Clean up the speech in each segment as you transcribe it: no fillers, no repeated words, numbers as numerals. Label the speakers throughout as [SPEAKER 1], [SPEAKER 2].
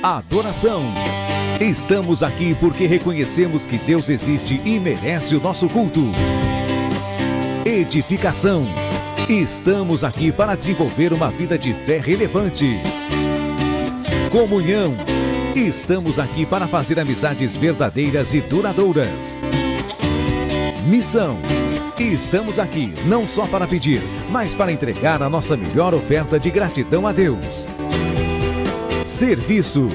[SPEAKER 1] Adoração. Estamos aqui porque reconhecemos que Deus existe e merece o nosso culto. Edificação. Estamos aqui para desenvolver uma vida de fé relevante. Comunhão. Estamos aqui para fazer amizades verdadeiras e duradouras. Missão. Estamos aqui não só para pedir, mas para entregar a nossa melhor oferta de gratidão a Deus. Serviço.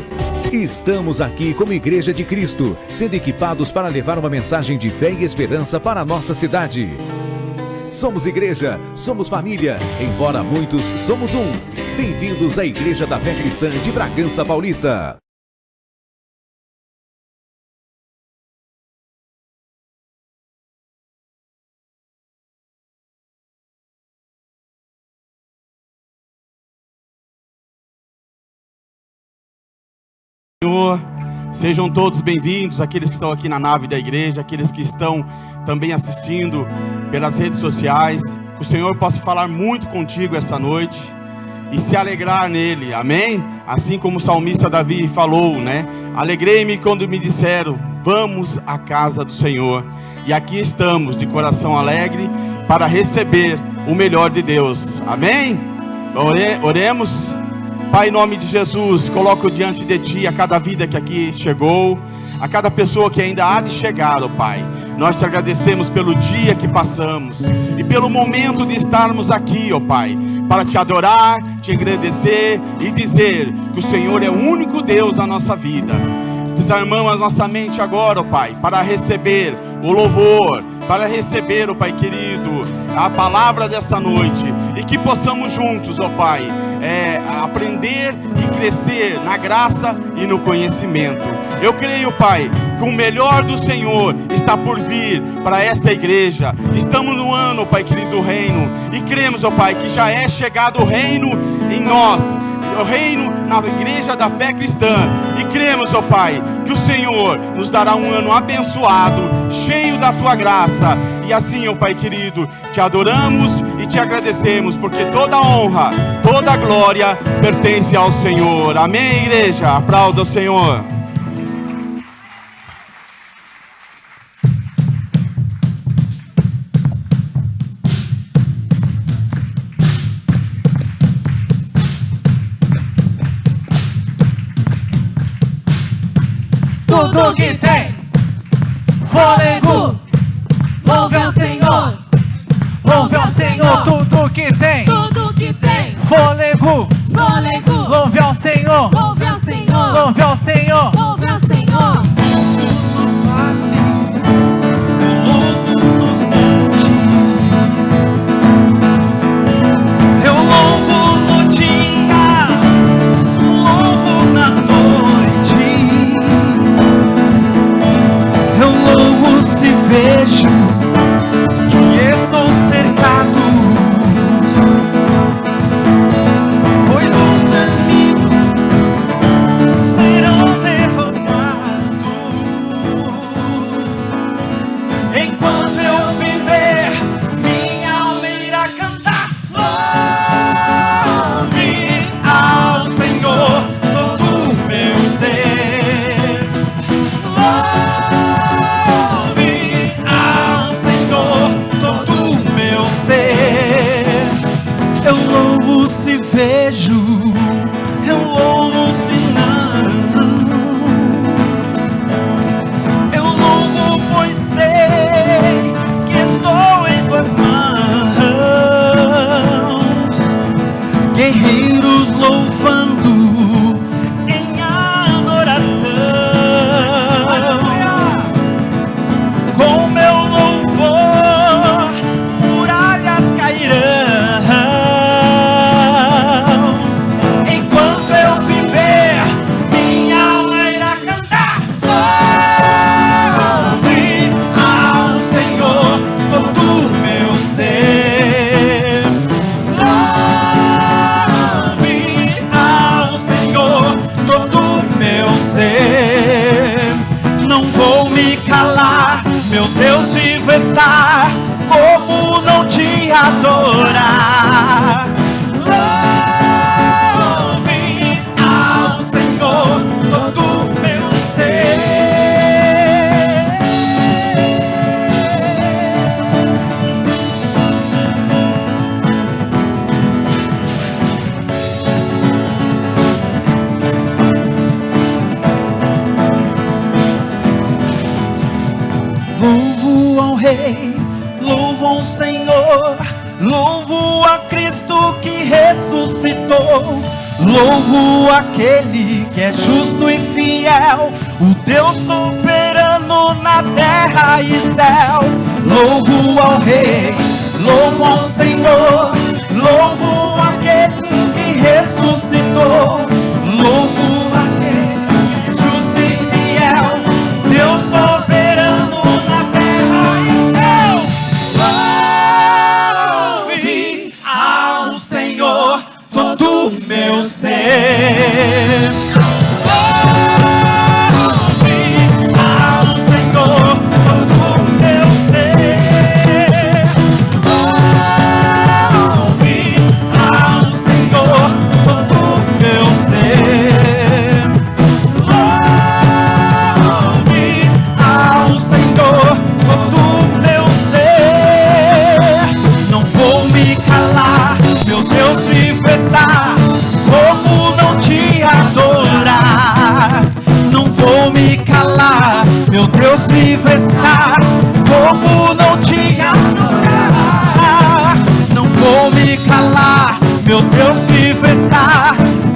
[SPEAKER 1] Estamos aqui como Igreja de Cristo, sendo equipados para levar uma mensagem de fé e esperança para a nossa cidade. Somos igreja, somos família, embora muitos somos um. Bem-vindos à Igreja da Fé Cristã de Bragança Paulista.
[SPEAKER 2] Senhor, sejam todos bem-vindos, aqueles que estão aqui na nave da igreja, aqueles que estão também assistindo pelas redes sociais. Que o Senhor possa falar muito contigo essa noite e se alegrar nele, amém? Assim como o salmista Davi falou, né? Alegrei-me quando me disseram, vamos à casa do Senhor. E aqui estamos de coração alegre para receber o melhor de Deus, amém? Oremos. Pai, em nome de Jesus, coloco diante de Ti a cada vida que aqui chegou, a cada pessoa que ainda há de chegar, ó Pai. Nós Te agradecemos pelo dia que passamos e pelo momento de estarmos aqui, ó Pai, para Te adorar, Te agradecer e dizer que o Senhor é o único Deus na nossa vida. Desarmamos a nossa mente agora, ó Pai, para receber o louvor, para receber, ó Pai querido, a palavra desta noite, e que possamos juntos, ó Pai, aprender e crescer na graça e no conhecimento. Eu creio, Pai, que o melhor do Senhor está por vir para esta igreja. Estamos no ano, Pai querido, do reino, e cremos, ó Pai, que já é chegado o reino em nós, o reino na Igreja da Fé Cristã, e cremos, ó Pai, que o Senhor nos dará um ano abençoado, cheio da Tua graça. E assim, ó Pai querido, Te adoramos e Te agradecemos, porque toda a honra, toda a glória pertence ao Senhor. Amém, igreja? Aplauda o Senhor.
[SPEAKER 3] Tudo que tem fôlego, louve ao Senhor. Louve ao Senhor.
[SPEAKER 4] Tudo que tem fôlego, louve ao Senhor.
[SPEAKER 3] Louve ao Senhor.
[SPEAKER 4] Louve ao Senhor.
[SPEAKER 3] Louve ao Senhor.
[SPEAKER 5] Eu louvo no dia, louvo na noite. Eu louvo se vejo que estou cercado, pois os inimigos serão derrotados. Enquanto eu viver, minha alma irá cantar. Louve ao Senhor todo o meu ser. Louve ao Senhor todo o meu ser. Eu louvo se vejo, eu louvo se não. Eu louvo pois sei que estou em Tuas mãos. Guerreiros louvando em adoração. Com meu louvor, muralhas cairão. Enquanto eu viver, minha alma irá cantar. Louve ao Senhor todo o meu ser. Louve ao ressuscitou. Louvo aquele que é justo e fiel, o Deus soberano na terra e céu. Louvo ao Rei, louvo ao Senhor, louvo aquele que ressuscitou. Louvo aquele que é justo e fiel, Deus soberano na terra e céu. Louve ao Senhor todo meu ser. Louve ao Senhor todo meu ser. Louve ao Senhor todo meu ser. Louve ao Senhor todo meu ser. Não vou me calar, meu Deus vivo está. Como não te adorar? Não vou me calar, meu Deus vivo está. Como não te adorar? Não vou me calar, meu Deus vivo está.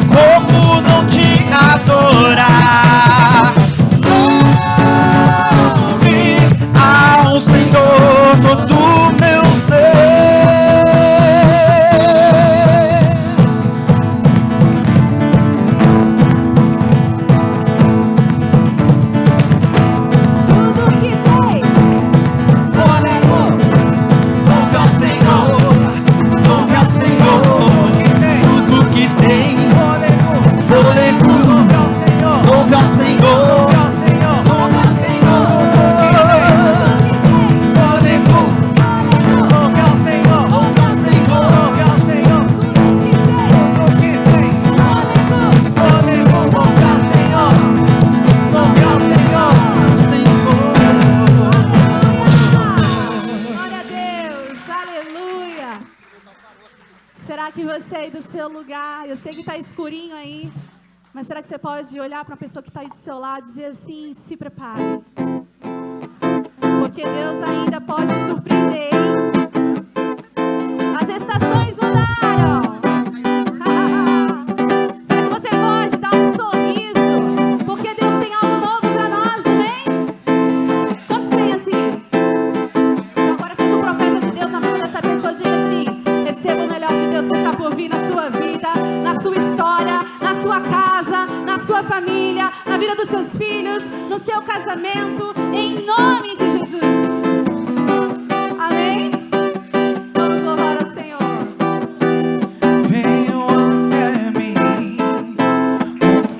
[SPEAKER 5] Como não te adorar? Louve ao Senhor todo meu ser.
[SPEAKER 3] Eu sei que está escurinho aí, mas será que você pode olhar para a pessoa que está aí do seu lado e dizer assim: se prepare, porque Deus ainda pode surpreender, hein? As estações mudaram. Será que você pode dar um sorriso, porque Deus tem algo novo para nós, amém? Quantos creem assim? Então agora seja um profeta de Deus na vida dessa pessoa, diga assim: receba o melhor de Deus que está por vir na sua vida, na sua história, na sua casa, na sua família, na vida dos seus filhos, no seu casamento, em nome de Jesus. Amém? Vamos louvar ao Senhor.
[SPEAKER 5] Venham até mim, com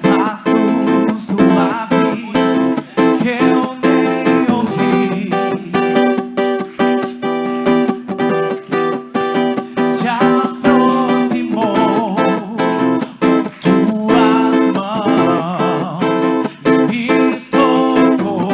[SPEAKER 5] passos suaves que eu nem ouvi. Se aproximou tuas mãos e me tocou.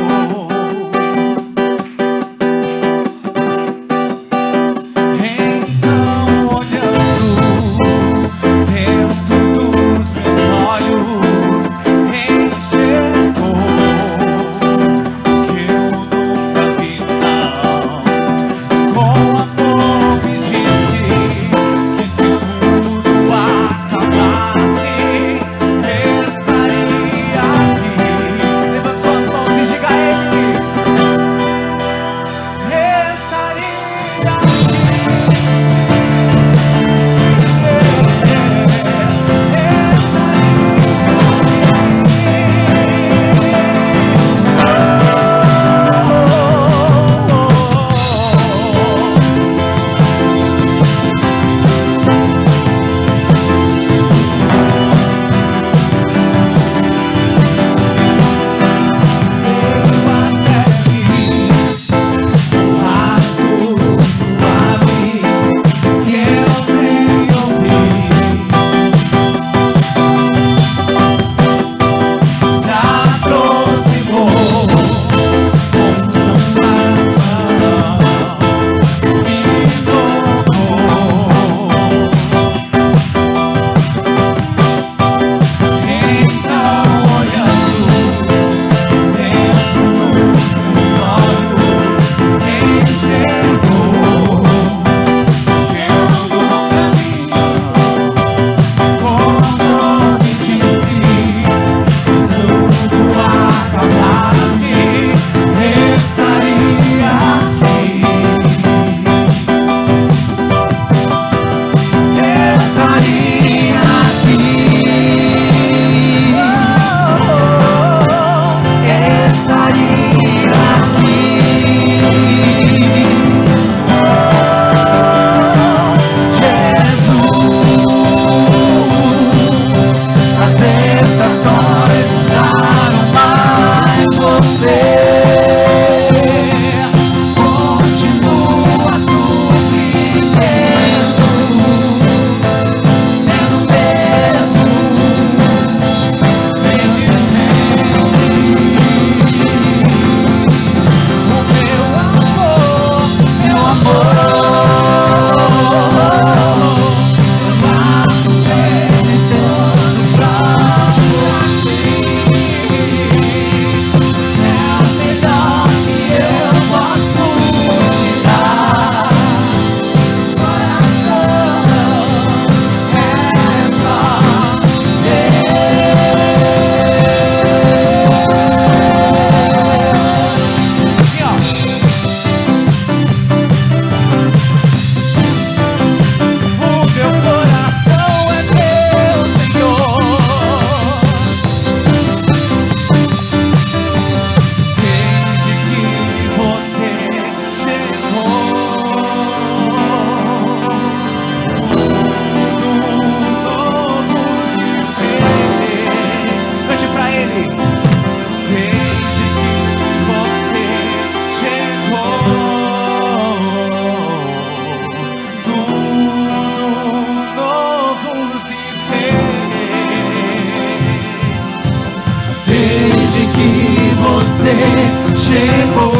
[SPEAKER 5] você chegou.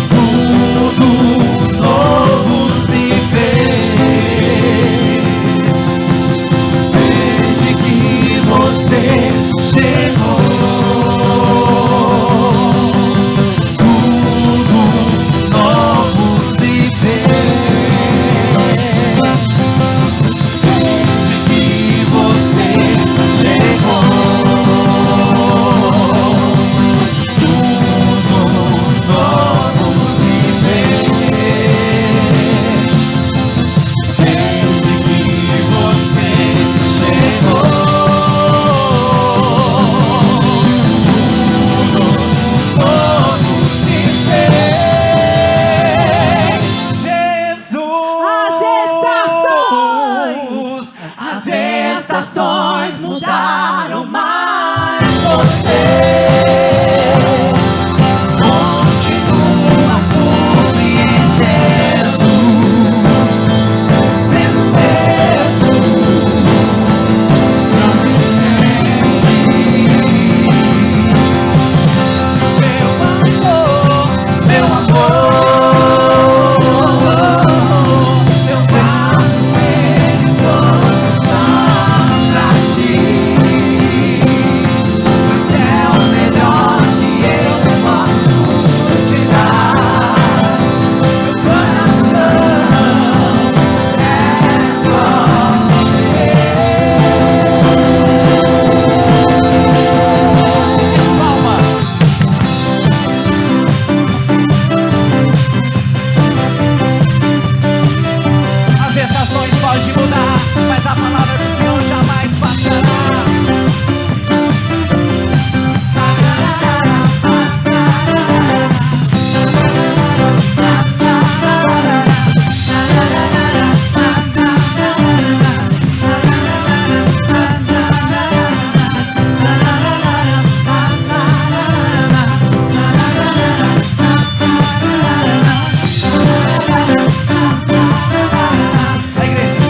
[SPEAKER 5] Tudo novo se fez desde que você chegou. Tudo novo se fez desde que você chegou. Tudo novo se fez desde que você chegou.
[SPEAKER 3] As estações mudaram, mas você
[SPEAKER 5] Continua surpreendendo, sendo mesmo meu amor, meu quarto ele todo está pra ti, mas é o melhor que eu posso te dar. Meu coração é só palmas. As estações podem mudar, mas a palavra do Senhor jamais passará. A igreja.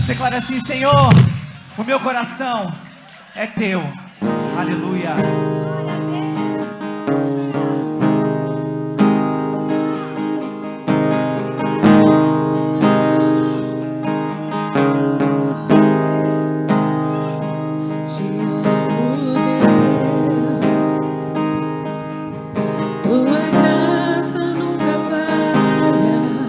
[SPEAKER 5] Declara assim: Senhor, o meu coração é teu. Aleluia.
[SPEAKER 6] Tua graça nunca falha.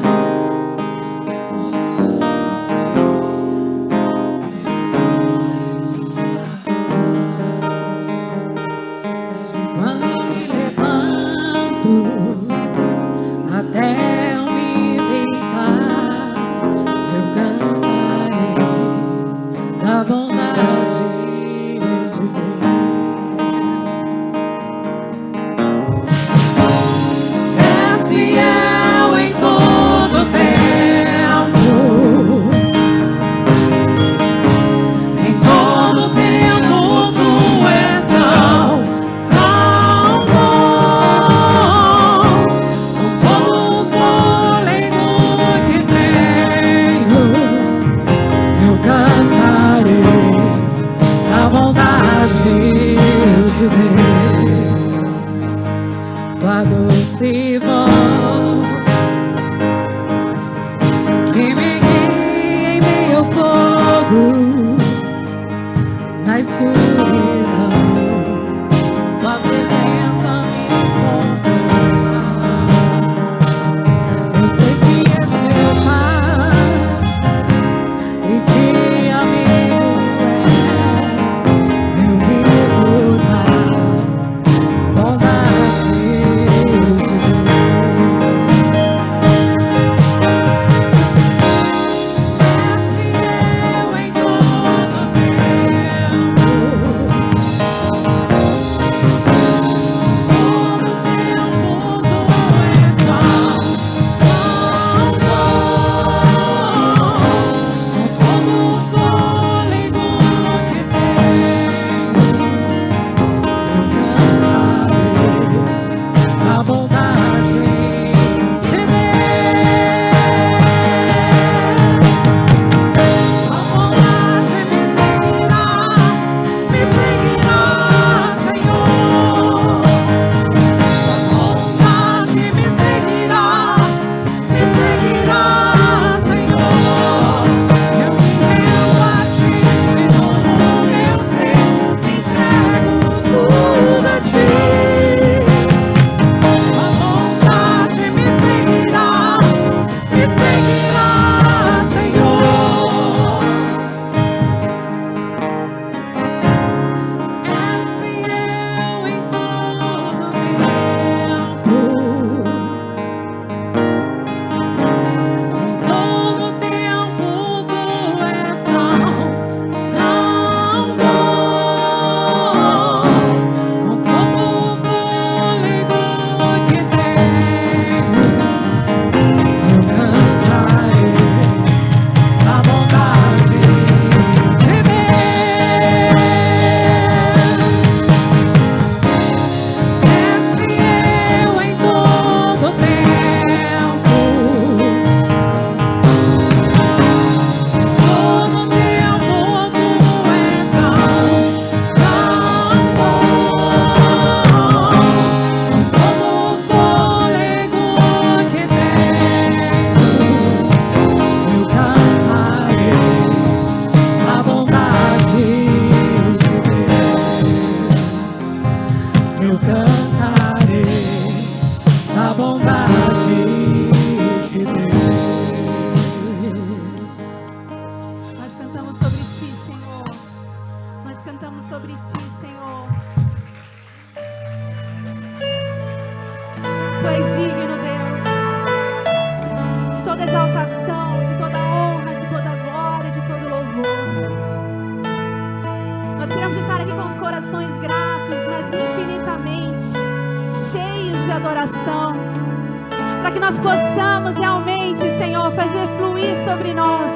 [SPEAKER 3] nós possamos realmente, Senhor, fazer fluir sobre nós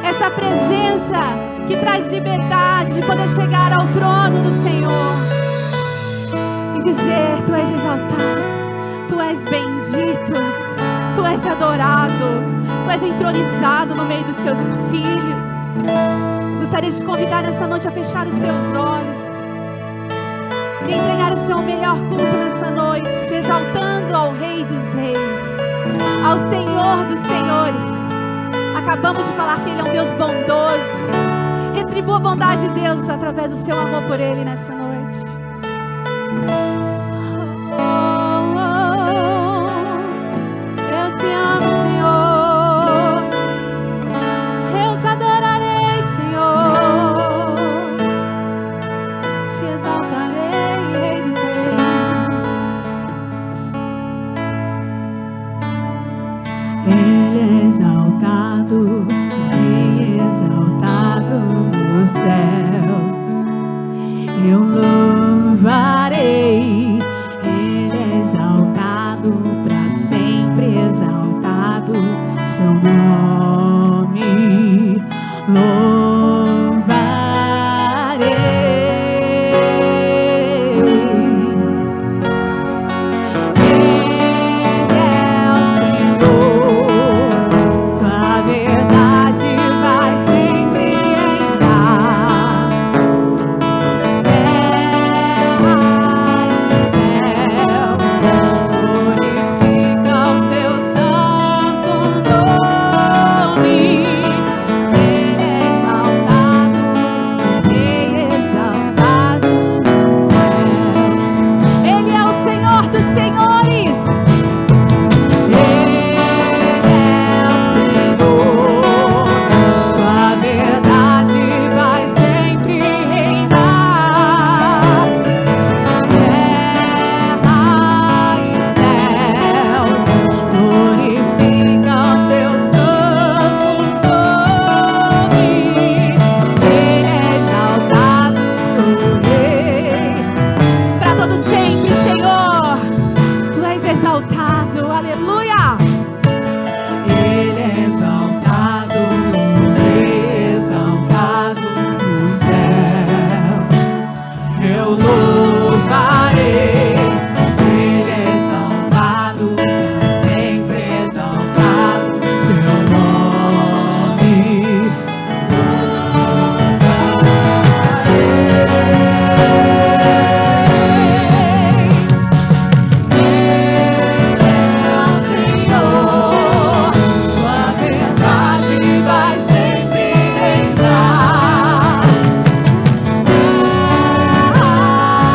[SPEAKER 3] essa presença que traz liberdade de poder chegar ao trono do Senhor e dizer: Tu és exaltado, Tu és bendito, Tu és adorado, Tu és entronizado no meio dos Teus filhos. Gostaria de te convidar nessa noite a fechar os teus olhos e entregar o seu melhor culto nessa noite, exaltando ao Rei dos Reis, ao Senhor dos Senhores. Acabamos de falar que Ele é um Deus bondoso. Retribua a bondade de Deus através do seu amor por Ele nessa noite. Eu te amo, Senhor. Eu te adorarei, Senhor. Te exaltarei, Rei dos Reis. Ele é exaltado, Rei exaltado nos céus. Eu louvarei, Ele é exaltado para sempre, exaltado seu nome. Louvarei. Ele é o Senhor, sua verdade vai sempre entrar. Terra e céus glorificam o seu santo nome. Ele é exaltado, Rei exaltado no céu. Ele é o Senhor dos senhores. Ele é o Senhor, sua verdade vai sempre reinar. Terra e céus glorificam seu santo nome. Ele é exaltado, Rei, para todo sempre, Senhor. Tu és exaltado, aleluia. Ele é exaltado, Rei exaltado no céu. Eu louvarei. Ele é exaltado, para sempre exaltado seu nome. Senhor, sua verdade vai sempre reinar. Terra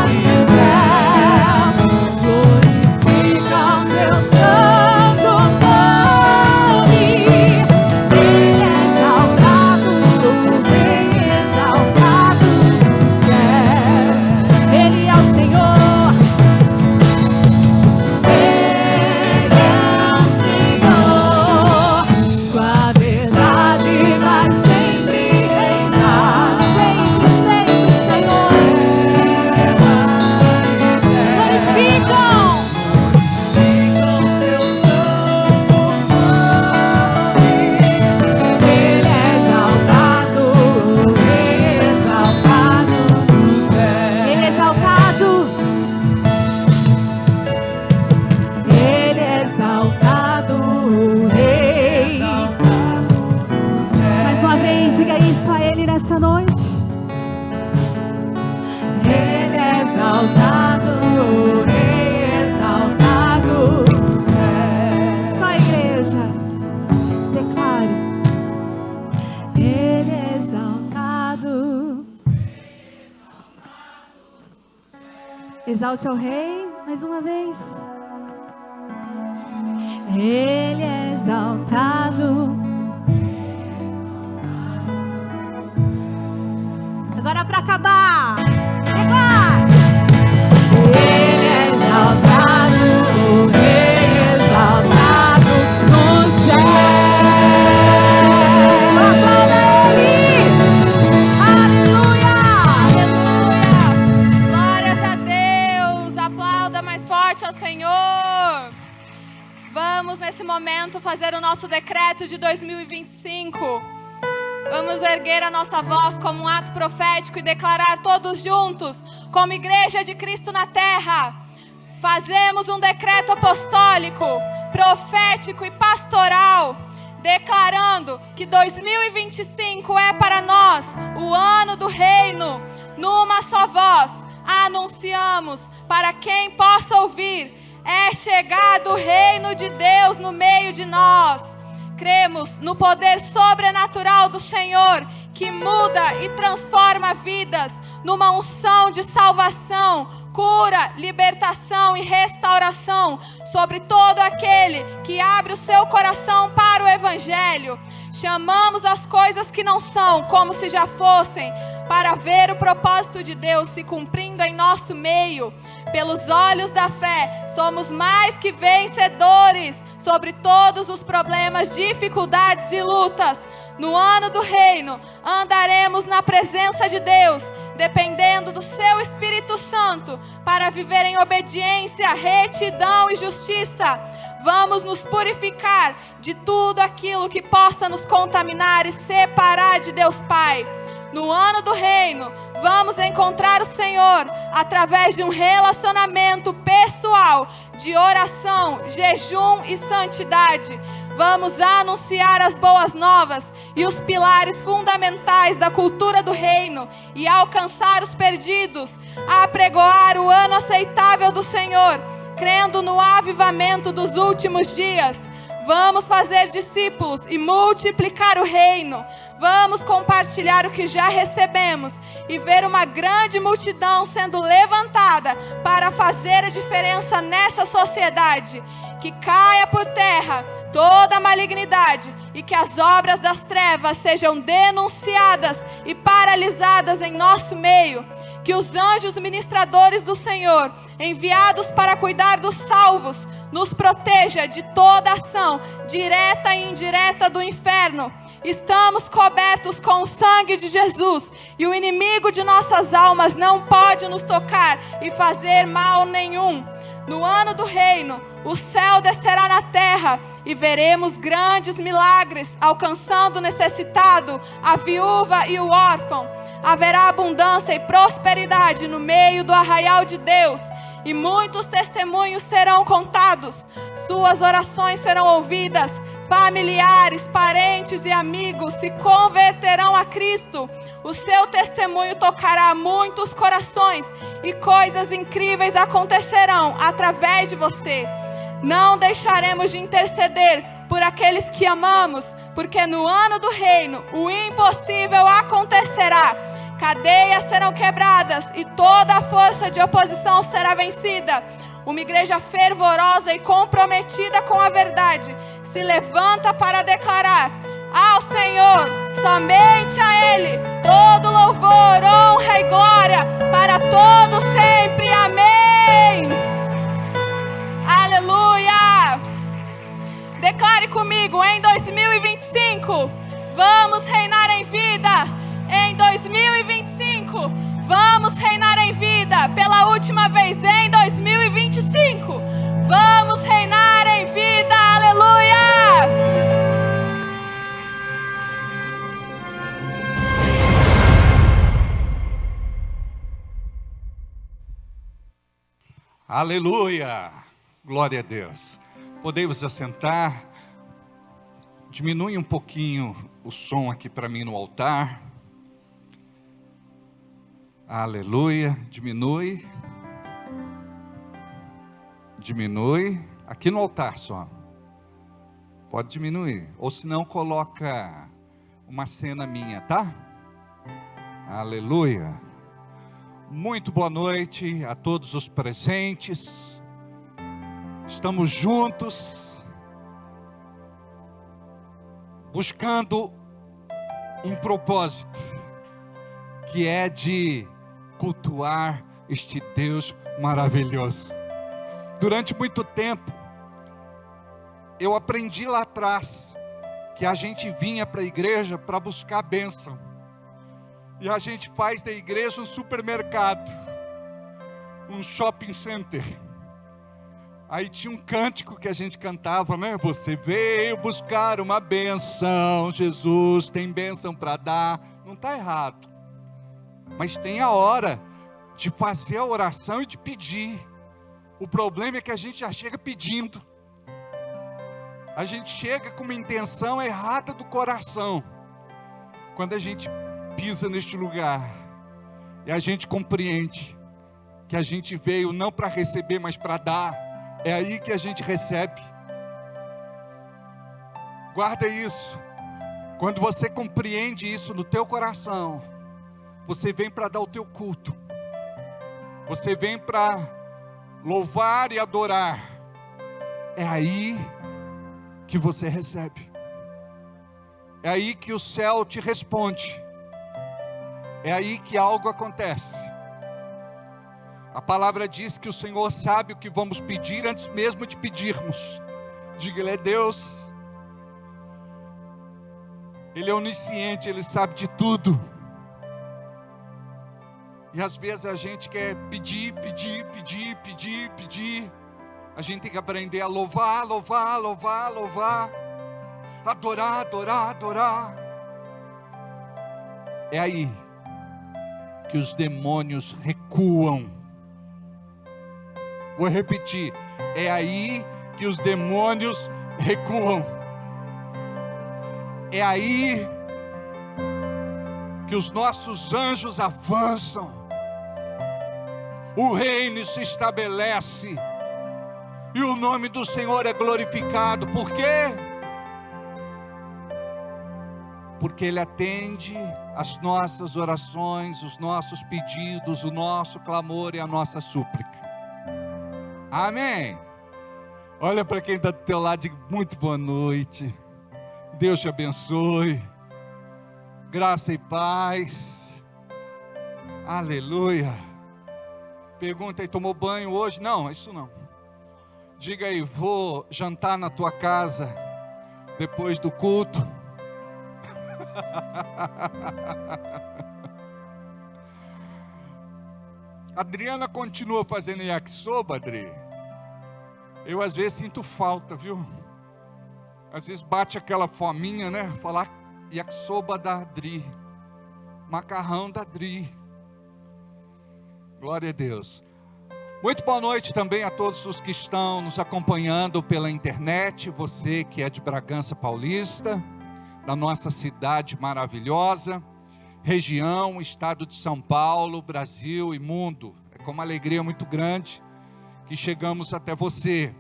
[SPEAKER 3] e céus glorificam seu santo nome. Ele é exaltado, Rei exaltado no céu. Ele é o Senhor. Ele é o Senhor, sua verdade vai sempre reinar. Sempre, sempre, Senhor. Glorificam seu santo nome. Ele é exaltado, Rei exaltado no céu. Ele é exaltado. Ele é exaltado, Rei. Mais uma vez, diga isso a Ele nesta noite. Ele é exaltado, Rei exaltado no céu. Só a igreja, declare. Ele é exaltado. Exalte ao Rei, mais uma vez. Ele é exaltado. Agora para acabar, declare. Ele é exaltado, o Rei exaltado no céu. Aplauda Ele. Aleluia, aleluia. Glórias a Deus. Aplauda mais forte ao Senhor. vamos nesse momento fazer o nosso decreto de 2025. Vamos erguer a nossa voz como um ato profético e declarar todos juntos, como igreja de Cristo na terra. Fazemos um decreto apostólico, profético e pastoral, declarando que 2025 é para nós o ano do reino. Numa só voz, anunciamos para quem possa ouvir: é chegado o reino de Deus no meio de nós. Cremos no poder sobrenatural do Senhor, que muda e transforma vidas, numa unção de salvação, cura, libertação e restauração sobre todo aquele que abre o seu coração para o Evangelho. Chamamos as coisas que não são como se já fossem, para ver o propósito de Deus se cumprindo em nosso meio. Pelos olhos da fé, somos mais que vencedores sobre todos os problemas, dificuldades e lutas. No ano do reino, andaremos na presença de Deus, dependendo do seu Espírito Santo, para viver em obediência, retidão e justiça. Vamos nos purificar de tudo aquilo que possa nos contaminar e separar de Deus Pai. No ano do reino, vamos encontrar o Senhor através de um relacionamento pessoal, de oração, jejum e santidade. Vamos anunciar as boas novas e os pilares fundamentais da cultura do reino e alcançar os perdidos, apregoar o ano aceitável do Senhor, crendo no avivamento dos últimos dias. Vamos fazer discípulos e multiplicar o reino. Vamos compartilhar o que já recebemos e ver uma grande multidão sendo levantada para fazer a diferença nessa sociedade. Que caia por terra toda a malignidade e que as obras das trevas sejam denunciadas e paralisadas em nosso meio. Que os anjos ministradores do Senhor, enviados para cuidar dos salvos, nos proteja de toda ação, direta e indireta do inferno. Estamos cobertos com o sangue de Jesus e o inimigo de nossas almas não pode nos tocar e fazer mal nenhum. No ano do reino, o céu descerá na terra e veremos grandes milagres, alcançando o necessitado, a viúva e o órfão. Haverá abundância e prosperidade no meio do arraial de Deus, e muitos testemunhos serão contados. Suas orações serão ouvidas. Familiares, parentes e amigos se converterão a Cristo. O seu testemunho tocará muitos corações e coisas incríveis acontecerão através de você. Não deixaremos de interceder por aqueles que amamos, porque no ano do reino o impossível acontecerá. Cadeias serão quebradas e toda a força de oposição será vencida. Uma igreja fervorosa e comprometida com a verdade se levanta para declarar ao Senhor, somente a Ele, todo louvor, honra e glória para todos sempre. Amém. Aleluia. Declare comigo: em 2025 vamos reinar em vida. Em 2025 vamos reinar em vida. Pela última vez, em 2025 vamos reinar em vida. Aleluia.
[SPEAKER 7] Aleluia! Glória a Deus. Podemos assentar. Diminui um pouquinho o som aqui para mim no altar. Aleluia. Diminui. Diminui. Aqui no altar só. Pode diminuir. Ou se não, coloca uma cena minha, tá? Aleluia. Muito boa noite a todos os presentes. Estamos juntos, buscando um propósito, que é de cultuar este Deus maravilhoso. Durante muito tempo, eu aprendi lá atrás, que a gente vinha para a igreja para buscar a bênção. E a gente faz da igreja um supermercado, um shopping center. Aí tinha um cântico que a gente cantava, né? Você veio buscar uma bênção, Jesus tem bênção para dar. Não está errado, mas tem a hora de fazer a oração e de pedir. O problema é que a gente já chega pedindo. A gente chega com uma intenção errada do coração. Quando a gente pisa neste lugar e a gente compreende que a gente veio não para receber, mas para dar, é aí que a gente recebe. Guarda isso. Quando você compreende isso no teu coração, você vem para dar o teu culto. Você vem para louvar e adorar. É aí que você recebe. É aí que o céu te responde. É aí que algo acontece. A palavra diz que o Senhor sabe o que vamos pedir antes mesmo de pedirmos. Diga, Ele é Deus. Ele é onisciente, Ele sabe de tudo. E às vezes a gente quer pedir. A gente tem que aprender a louvar. Adorar. É aí que os demônios recuam. Vou repetir. É aí que os demônios recuam. É aí que os nossos anjos avançam. O reino se estabelece. E o nome do Senhor é glorificado. Por quê? Porque Ele atende as nossas orações, os nossos pedidos, o nosso clamor e a nossa súplica. Amém? Olha para quem está do teu lado e diga, muito boa noite. Deus te abençoe. Graça e paz. Aleluia. Pergunta aí, tomou banho hoje? Não, isso não. Diga aí, vou jantar na tua casa depois do culto. Adriana continua fazendo yakisoba, Adri. Eu às vezes sinto falta, viu? Às vezes bate aquela fominha, né? Falar yakisoba da Adri, macarrão da Adri. Glória a Deus. Muito boa noite também a todos os que estão nos acompanhando pela internet. Você que é de Bragança Paulista, da nossa cidade maravilhosa, região, estado de São Paulo, Brasil e mundo. É com uma alegria muito grande que chegamos até você.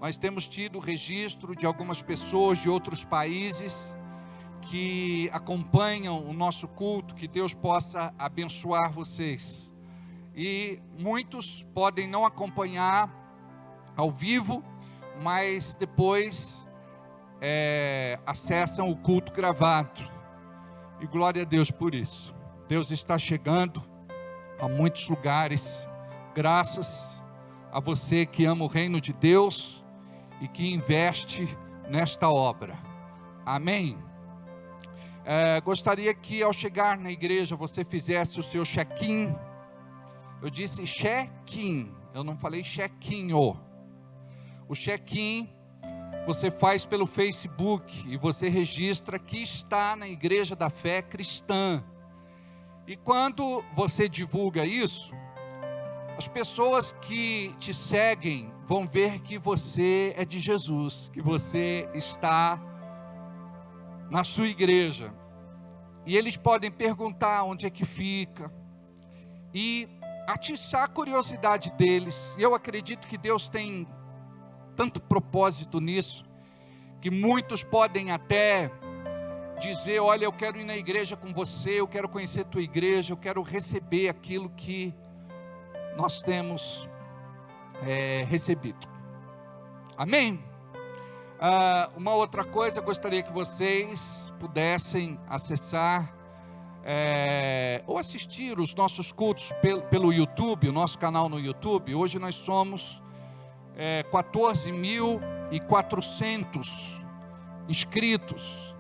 [SPEAKER 7] Nós temos tido registro de algumas pessoas de outros países que acompanham o nosso culto. Que Deus possa abençoar vocês. E muitos podem não acompanhar ao vivo, mas depois acessam o culto gravado. E glória a Deus por isso. Deus está chegando a muitos lugares, graças a você que ama o reino de Deus e que investe nesta obra. Amém? Gostaria que ao chegar na igreja você fizesse o seu check-in. Eu disse check-in, eu não falei check-in-o. O check-in você faz pelo Facebook e você registra que está na Igreja da Fé Cristã. E quando você divulga isso, as pessoas que te seguem vão ver que você é de Jesus, que você está na sua igreja. E eles podem perguntar onde é que fica e atiçar a curiosidade deles. E eu acredito que Deus tem tanto propósito nisso, que muitos podem até dizer, olha, eu quero ir na igreja com você, eu quero conhecer tua igreja, eu quero receber aquilo que nós temos recebido. Amém? Uma outra coisa, eu gostaria que vocês pudessem acessar ou assistir os nossos cultos pelo YouTube, o nosso canal no YouTube. Hoje nós somos 14.400 inscritos.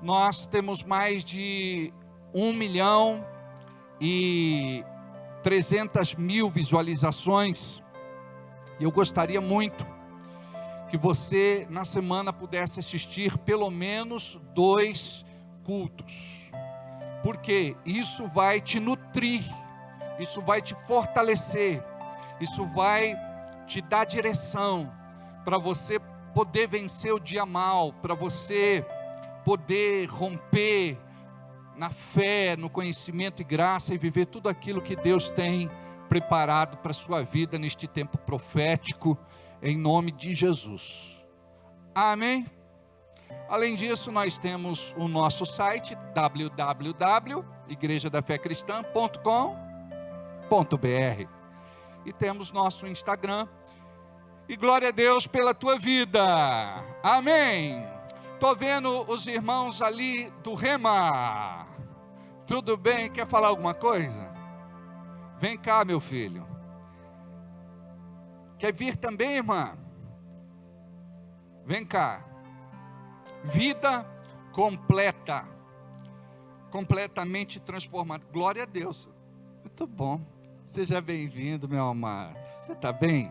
[SPEAKER 7] Nós temos mais de 1.300.000 visualizações. E eu gostaria muito que você, na semana, pudesse assistir pelo menos 2 cultos. Porque isso vai te nutrir, isso vai te fortalecer, isso vai te dar direção para você poder vencer o dia mal, para você poder romper na fé, no conhecimento e graça e viver tudo aquilo que Deus tem preparado para a sua vida neste tempo profético, em nome de Jesus. Amém? Além disso, nós temos o nosso site www.igrejadafécristã.com.br e temos nosso Instagram. E glória a Deus pela tua vida. Amém. Estou vendo os irmãos ali do Rema. Tudo bem? Quer falar alguma coisa? Vem cá, meu filho. Quer vir também, irmã? Vem cá. Vida completa. Completamente transformada. Glória a Deus. Muito bom. Seja bem-vindo, meu amado. Você está bem?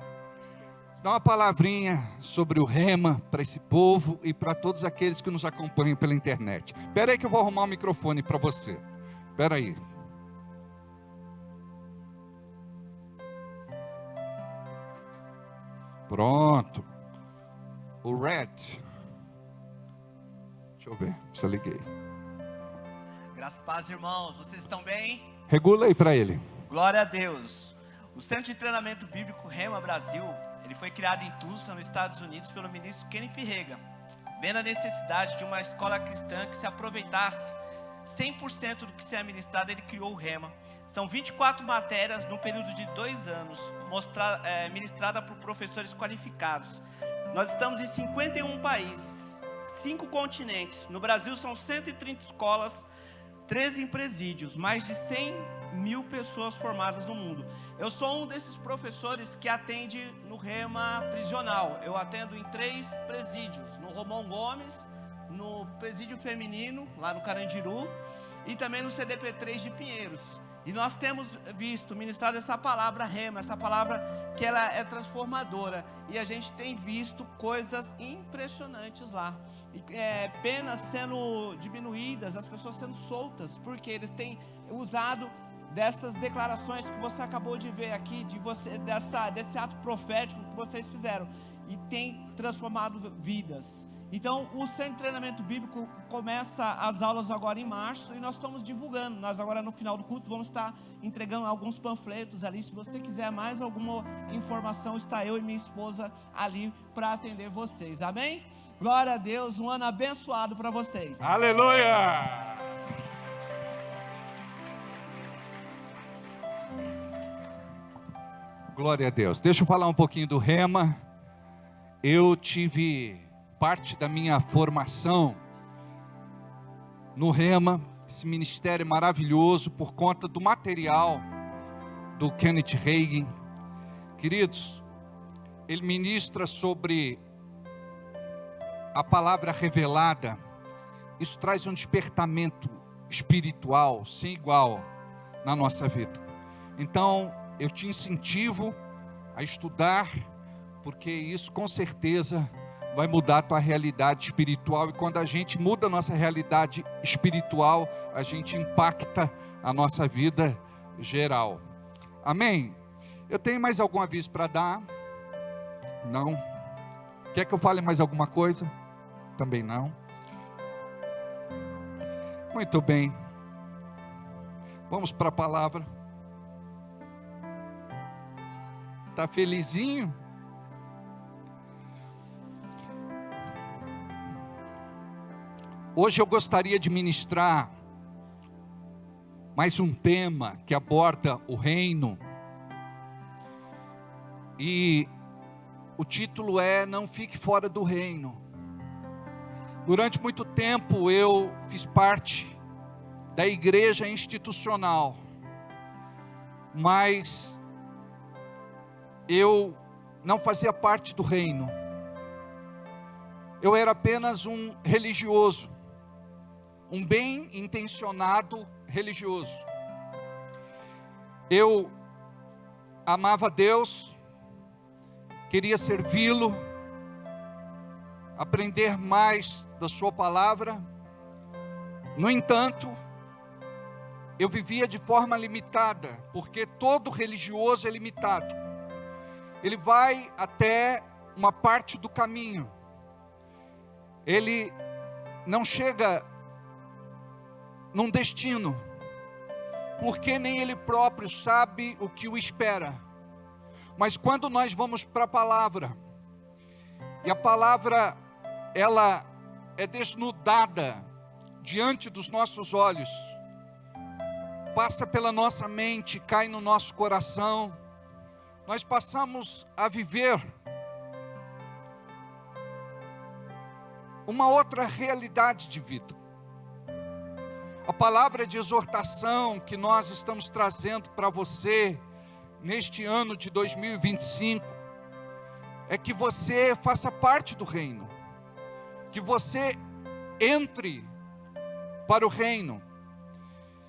[SPEAKER 7] Dá uma palavrinha sobre o Rema para esse povo e para todos aqueles que nos acompanham pela internet. Espera aí que eu vou arrumar o microfone para você. Espera aí. Pronto. O Red. Deixa eu ver se eu liguei.
[SPEAKER 5] Graças e paz, irmãos. Vocês estão bem?
[SPEAKER 7] Regula aí para ele.
[SPEAKER 5] Glória a Deus. O Centro de Treinamento Bíblico Rema Brasil, ele foi criado em Tulsa, nos Estados Unidos, pelo ministro Kenneth Reagan, vendo a necessidade de uma escola cristã que se aproveitasse 100% do que se é ministrado. Ele criou o Rema. São 24 matérias no período de 2 anos, ministrada por professores qualificados. Nós estamos em 51 países, 5 continentes. No Brasil são 130 escolas, 13 presídios, mais de 100.000 pessoas formadas no mundo. Eu sou um desses professores que atende no Rema prisional. Eu atendo em 3 presídios, no Romão Gomes, no presídio feminino, lá no Carandiru, e também no CDP3 de Pinheiros. E nós temos visto, ministrado essa palavra Rema, essa palavra que ela é transformadora. E a gente tem visto coisas impressionantes lá. Penas sendo diminuídas, as pessoas sendo soltas, porque eles têm usado dessas declarações que você acabou de ver aqui, desse ato profético que vocês fizeram, e tem transformado vidas. Então, o Centro de Treinamento Bíblico começa as aulas agora em março, e nós estamos divulgando. Nós agora no final do culto vamos estar entregando alguns panfletos ali. Se você quiser mais alguma informação, está eu e minha esposa ali para atender vocês. Amém? Glória a Deus, um ano abençoado para vocês.
[SPEAKER 7] Aleluia! Glória a Deus. Deixa eu falar um pouquinho do Rema. Eu tive parte da minha formação no Rema, esse ministério maravilhoso, por conta do material do Kenneth Reagan. Queridos, ele ministra sobre a palavra revelada. Isso traz um despertamento espiritual sem igual na nossa vida. Então, eu te incentivo a estudar, porque isso com certeza vai mudar a tua realidade espiritual. E quando a gente muda a nossa realidade espiritual, a gente impacta a nossa vida geral. Amém? Eu tenho mais algum aviso para dar? Não? Quer que eu fale mais alguma coisa? Também não? Muito bem. Vamos para a palavra. Está felizinho? Hoje eu gostaria de ministrar mais um tema que aborda o reino. E o título é Não Fique Fora do Reino. Durante muito tempo eu fiz parte da igreja institucional, mas eu não fazia parte do reino. Eu era apenas um religioso, um bem intencionado religioso. Eu amava Deus, queria servi-lo, aprender mais da sua palavra. No entanto, eu vivia de forma limitada, porque todo religioso é limitado. Ele vai até uma parte do caminho. Ele não chega num destino, porque nem ele próprio sabe o que o espera. Mas quando nós vamos para a palavra, e a palavra, ela é desnudada diante dos nossos olhos, passa pela nossa mente, cai no nosso coração, nós passamos a viver uma outra realidade de vida. A palavra de exortação que nós estamos trazendo para você neste ano de 2025 é que você faça parte do reino, que você entre para o reino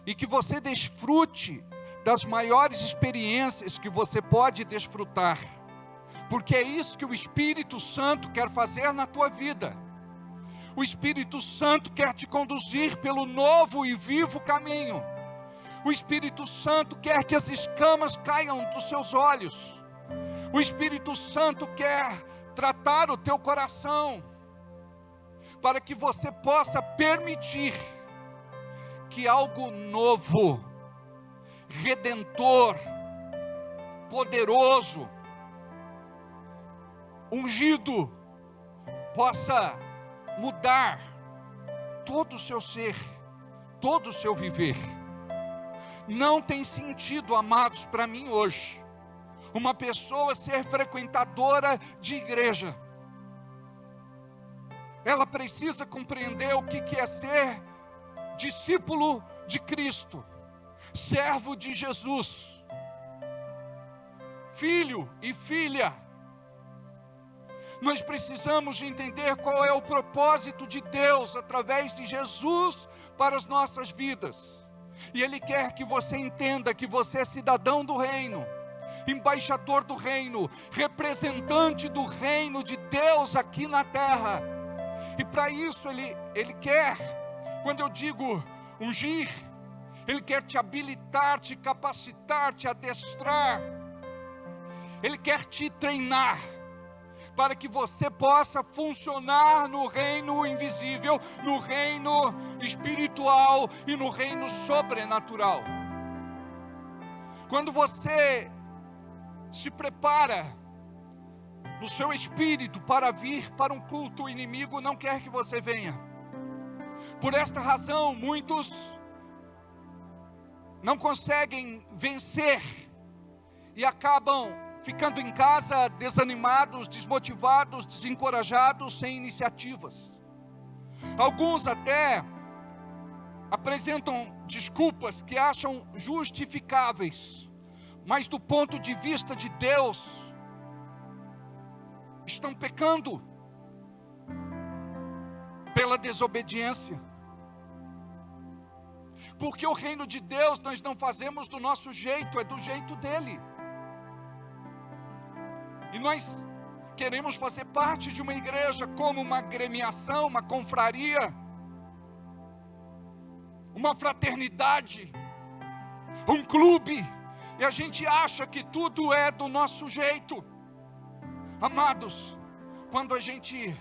[SPEAKER 7] e que você desfrute das maiores experiências que você pode desfrutar, porque é isso que o Espírito Santo quer fazer na tua vida. O Espírito Santo quer te conduzir pelo novo e vivo caminho. O Espírito Santo quer que as escamas caiam dos seus olhos. O Espírito Santo quer tratar o teu coração, para que você possa permitir que algo novo, redentor, poderoso, ungido, possa mudar todo o seu ser, todo o seu viver. Não tem sentido, amados, para mim hoje, uma pessoa ser frequentadora de igreja. Ela precisa compreender o que é ser discípulo de Cristo, servo de Jesus, filho e filha. Nós precisamos de entender qual é o propósito de Deus através de Jesus para as nossas vidas. E Ele quer que você entenda que você é cidadão do reino, embaixador do reino, representante do reino de Deus aqui na terra. E para isso Ele quer, quando eu digo ungir, Ele quer te habilitar, te capacitar, te adestrar. Ele quer te treinar, para que você possa funcionar no reino invisível, no reino espiritual e no reino sobrenatural. Quando você se prepara no seu espírito para vir para um culto, o inimigo não quer que você venha. Por esta razão, muitos não conseguem vencer e acabam ficando em casa desanimados, desmotivados, desencorajados, sem iniciativas. Alguns até apresentam desculpas que acham justificáveis, mas do ponto de vista de Deus, estão pecando pela desobediência. Porque o reino de Deus nós não fazemos do nosso jeito, é do jeito dele. E nós queremos fazer parte de uma igreja como uma agremiação, uma confraria, uma fraternidade, um clube, e a gente acha que tudo é do nosso jeito. Amados, quando a gente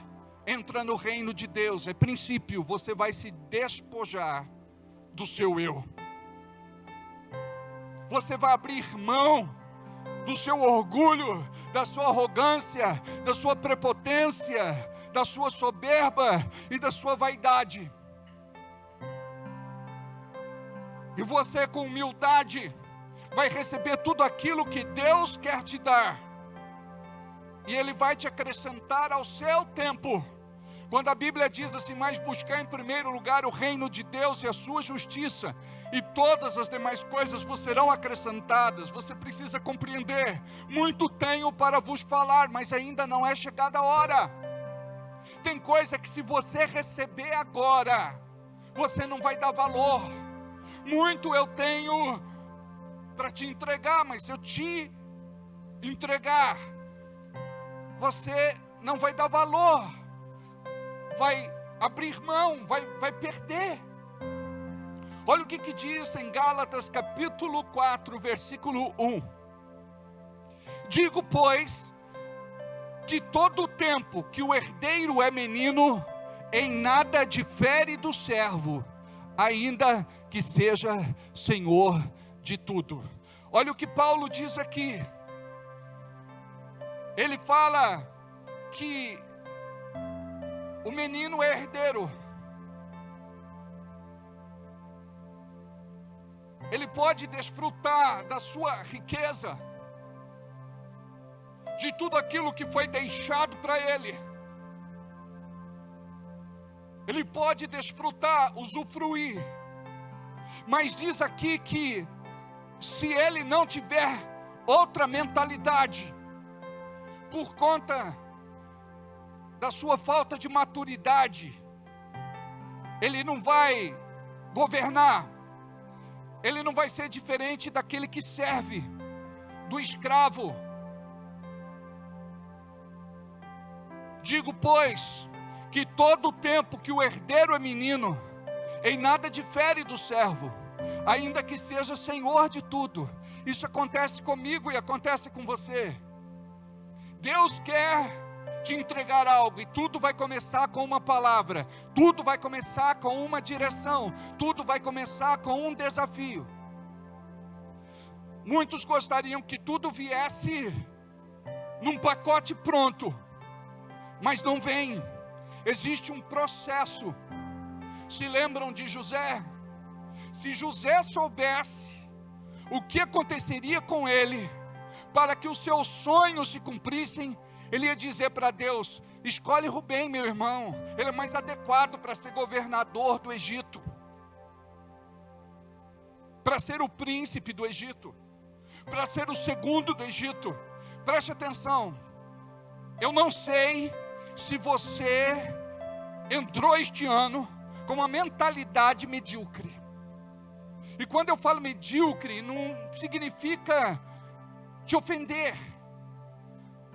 [SPEAKER 7] entra no reino de Deus, é princípio, você vai se despojar do seu eu. Você vai abrir mão do seu orgulho, da sua arrogância, da sua prepotência, da sua soberba e da sua vaidade. E você, com humildade, vai receber tudo aquilo que Deus quer te dar. E Ele vai te acrescentar ao seu tempo. Quando a Bíblia diz assim, mas buscar em primeiro lugar o reino de Deus e a sua justiça, e todas as demais coisas vos serão acrescentadas. Você precisa compreender, muito tenho para vos falar, mas ainda não é chegada a hora. Tem coisa que se você receber agora, você não vai dar valor. Muito eu tenho para te entregar, mas se eu te entregar, você não vai dar valor, vai abrir mão, vai perder. Olha o que diz em Gálatas capítulo 4, versículo 1. Digo, pois, que todo o tempo que o herdeiro é menino, em nada difere do servo, ainda que seja senhor de tudo. Olha o que Paulo diz aqui. Ele fala que o menino é herdeiro. Ele pode desfrutar da sua riqueza, de tudo aquilo que foi deixado para ele. Ele pode desfrutar, usufruir. Mas diz aqui que se ele não tiver outra mentalidade, por conta da sua falta de maturidade, ele não vai governar. Ele não vai ser diferente daquele que serve, do escravo. Digo, pois, que todo o tempo que o herdeiro é menino, em nada difere do servo, ainda que seja senhor de tudo. Isso acontece comigo e acontece com você. Deus quer te entregar algo, e tudo vai começar com uma palavra, tudo vai começar com uma direção, tudo vai começar com um desafio. Muitos gostariam que tudo viesse num pacote pronto, mas não vem. Existe um processo. Se lembram de José? Se José soubesse o que aconteceria com ele, para que os seus sonhos se cumprissem, ele ia dizer para Deus: escolhe Rubem, meu irmão, ele é mais adequado para ser governador do Egito, para ser o príncipe do Egito, para ser o segundo do Egito. Preste atenção, eu não sei se você entrou este ano com uma mentalidade medíocre. E quando eu falo medíocre, não significa te ofender.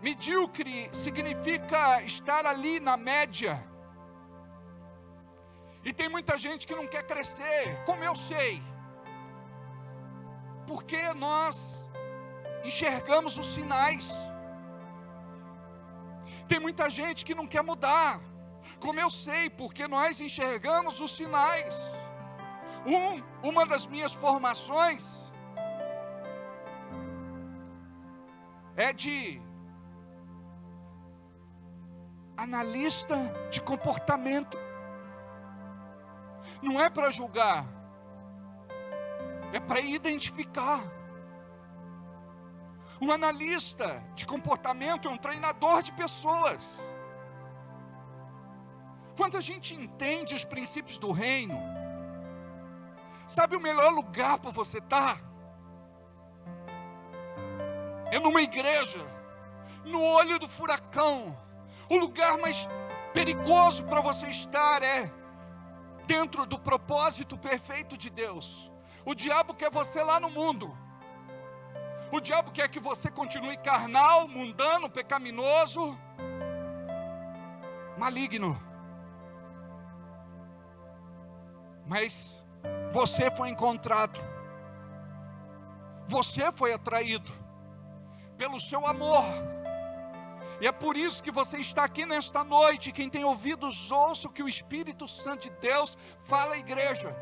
[SPEAKER 7] Medíocre significa estar ali na média. E tem muita gente que não quer crescer, como eu sei, porque nós enxergamos os sinais. Tem muita gente que não quer mudar, como eu sei, porque nós enxergamos os sinais. Uma das minhas formações é de analista de comportamento. Não é para julgar, é para identificar. Um analista de comportamento é um treinador de pessoas. Quando a gente entende os princípios do reino, sabe o melhor lugar para você estar? É numa igreja, no olho do furacão. O lugar mais perigoso para você estar é dentro do propósito perfeito de Deus. O diabo quer você lá no mundo. O diabo quer que você continue carnal, mundano, pecaminoso, maligno. Mas você foi encontrado, você foi atraído pelo seu amor. E é por isso que você está aqui nesta noite. Quem tem ouvidos, ouça o que o Espírito Santo de Deus fala à igreja.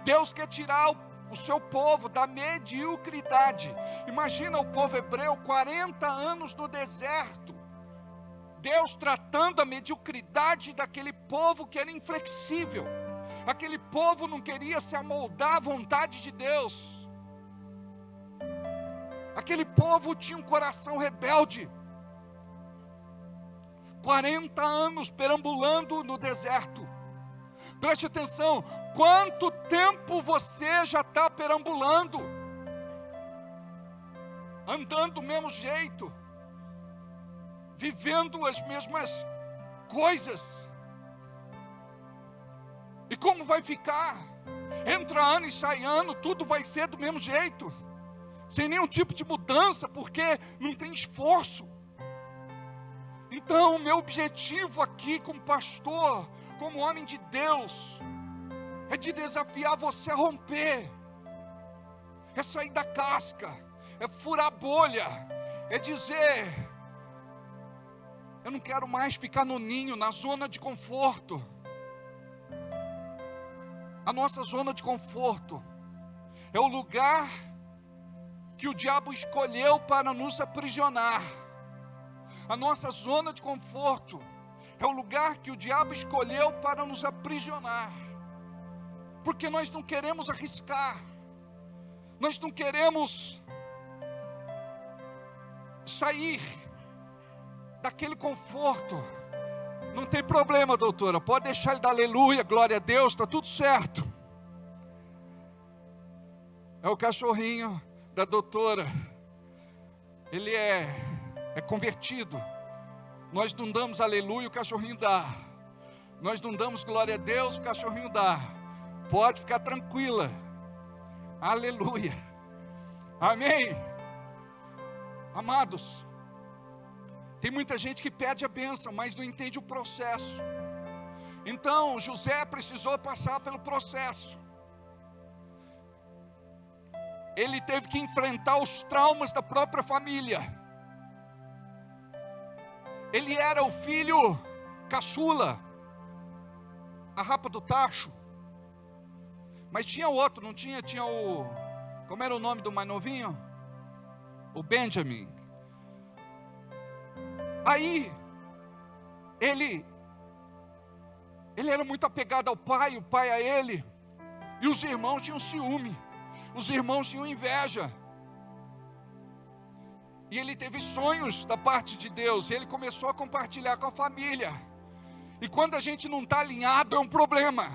[SPEAKER 7] Deus quer tirar o seu povo da mediocridade. Imagina o povo hebreu, 40 anos no deserto. Deus tratando a mediocridade daquele povo que era inflexível. Aquele povo não queria se amoldar à vontade de Deus. Aquele povo tinha um coração rebelde. 40 anos perambulando no deserto. Preste atenção, quanto tempo você já está perambulando? Andando do mesmo jeito, vivendo as mesmas coisas. E como vai ficar? Entra ano e sai ano, tudo vai ser do mesmo jeito, sem nenhum tipo de mudança, porque não tem esforço. Então, meu objetivo aqui como pastor, como homem de Deus, é de desafiar você a romper, é sair da casca, é furar a bolha, é dizer: eu não quero mais ficar no ninho, na zona de conforto. A nossa zona de conforto é o lugar que o diabo escolheu para nos aprisionar. A nossa zona de conforto é o lugar que o diabo escolheu para nos aprisionar, porque nós não queremos arriscar, nós não queremos sair daquele conforto. Não tem problema, doutora, pode deixar ele dar aleluia, glória a Deus, está tudo certo. É o cachorrinho da doutora, ele é convertido. Nós não damos aleluia, o cachorrinho dá. Nós não damos glória a Deus, o cachorrinho dá. Pode ficar tranquila. Aleluia. Amém. Amados, tem muita gente que pede a bênção, mas não entende o processo. Então José precisou passar pelo processo. Ele teve que enfrentar os traumas da própria família. Ele era o filho caçula, a rapa do tacho. Mas tinha outro, não tinha? Tinha o... Como era o nome do mais novinho? O Benjamin. Aí, ele era muito apegado ao pai, o pai a ele. E os irmãos tinham ciúme. Os irmãos tinham inveja. E ele teve sonhos da parte de Deus. E ele começou a compartilhar com a família. E quando a gente não está alinhado, é um problema.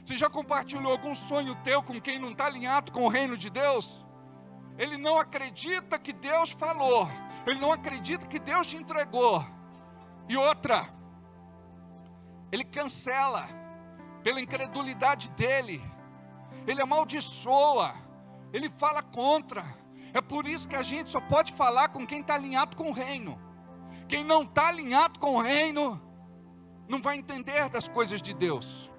[SPEAKER 7] Você já compartilhou algum sonho teu com quem não está alinhado com o reino de Deus? Ele não acredita que Deus falou. Ele não acredita que Deus te entregou. E outra, ele cancela pela incredulidade dele. Ele amaldiçoa. Ele fala contra. É por isso que a gente só pode falar com quem está alinhado com o reino. Quem não está alinhado com o reino não vai entender das coisas de Deus.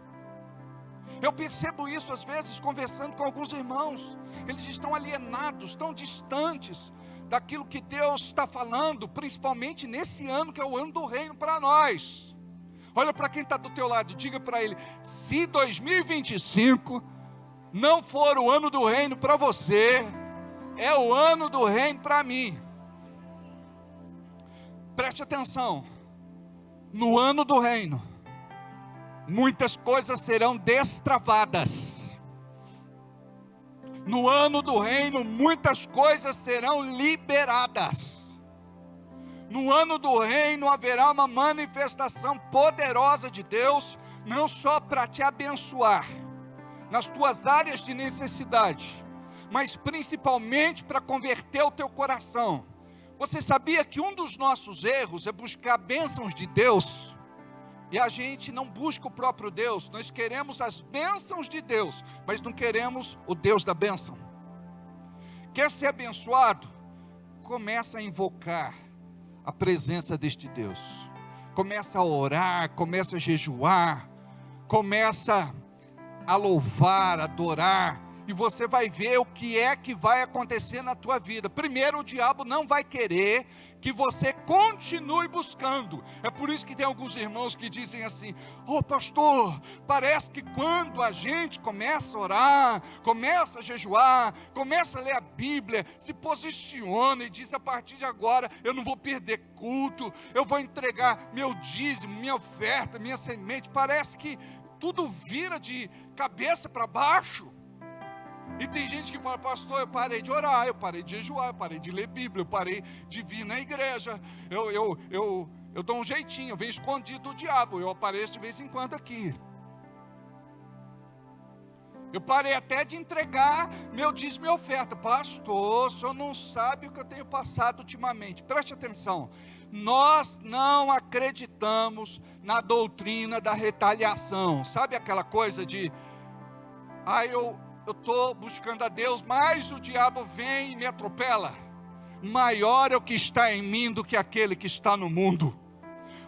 [SPEAKER 7] Eu percebo isso às vezes conversando com alguns irmãos. Eles estão alienados, tão distantes daquilo que Deus está falando, principalmente nesse ano que é o ano do reino para nós. Olha para quem está do teu lado e diga para ele: se 2025 não for o ano do reino para você, é o ano do reino para mim. Preste atenção. No ano do reino, muitas coisas serão destravadas. No ano do reino, muitas coisas serão liberadas. No ano do reino haverá uma manifestação poderosa de Deus, não só para te abençoar nas tuas áreas de necessidade, mas principalmente para converter o teu coração. Você sabia que um dos nossos erros é buscar bênçãos de Deus? E a gente não busca o próprio Deus. Nós queremos as bênçãos de Deus, mas não queremos o Deus da bênção. Quer ser abençoado? Começa a invocar a presença deste Deus. Começa a orar, começa a jejuar, começa a louvar, adorar, e você vai ver o que é que vai acontecer na tua vida. Primeiro, o diabo não vai querer que você continue buscando. É por isso que tem alguns irmãos que dizem assim: ô pastor, parece que quando a gente começa a orar, começa a jejuar, começa a ler a Bíblia, se posiciona e diz: a partir de agora eu não vou perder culto, eu vou entregar meu dízimo, minha oferta, minha semente, parece que tudo vira de cabeça para baixo. E tem gente que fala: pastor, eu parei de orar, eu parei de jejuar, eu parei de ler Bíblia, eu parei de vir na igreja, eu dou um jeitinho, eu venho escondido do diabo, eu apareço de vez em quando aqui. Eu parei até de entregar meu dízimo e oferta. Pastor, o senhor não sabe o que eu tenho passado ultimamente. Preste atenção, nós não acreditamos na doutrina da retaliação. Sabe aquela coisa de: eu estou buscando a Deus, mas o diabo vem e me atropela. Maior é o que está em mim do que aquele que está no mundo.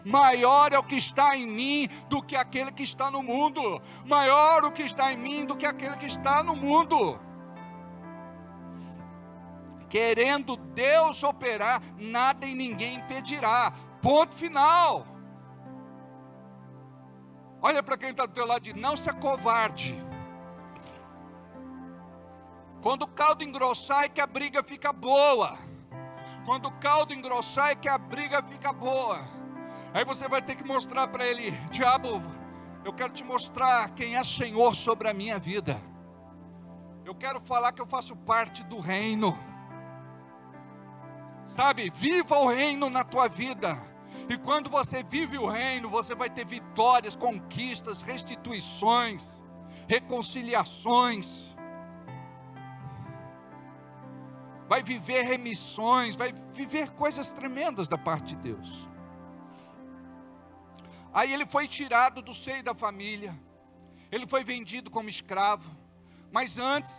[SPEAKER 7] Maior é o que está em mim do que aquele que está no mundo. Maior o que está em mim do que aquele que está no mundo. Querendo Deus operar, nada e ninguém impedirá. Ponto final. Olha para quem está do teu lado e diz: não se acovarde. Quando o caldo engrossar é que a briga fica boa. Quando o caldo engrossar é que a briga fica boa. Aí você vai ter que mostrar para ele: diabo, eu quero te mostrar quem é Senhor sobre a minha vida. Eu quero falar que eu faço parte do reino. Sabe, viva o reino na tua vida. E quando você vive o reino, você vai ter vitórias, conquistas, restituições, reconciliações. Vai viver remissões, vai viver coisas tremendas da parte de Deus. Aí ele foi tirado do seio da família. Ele foi vendido como escravo. Mas antes,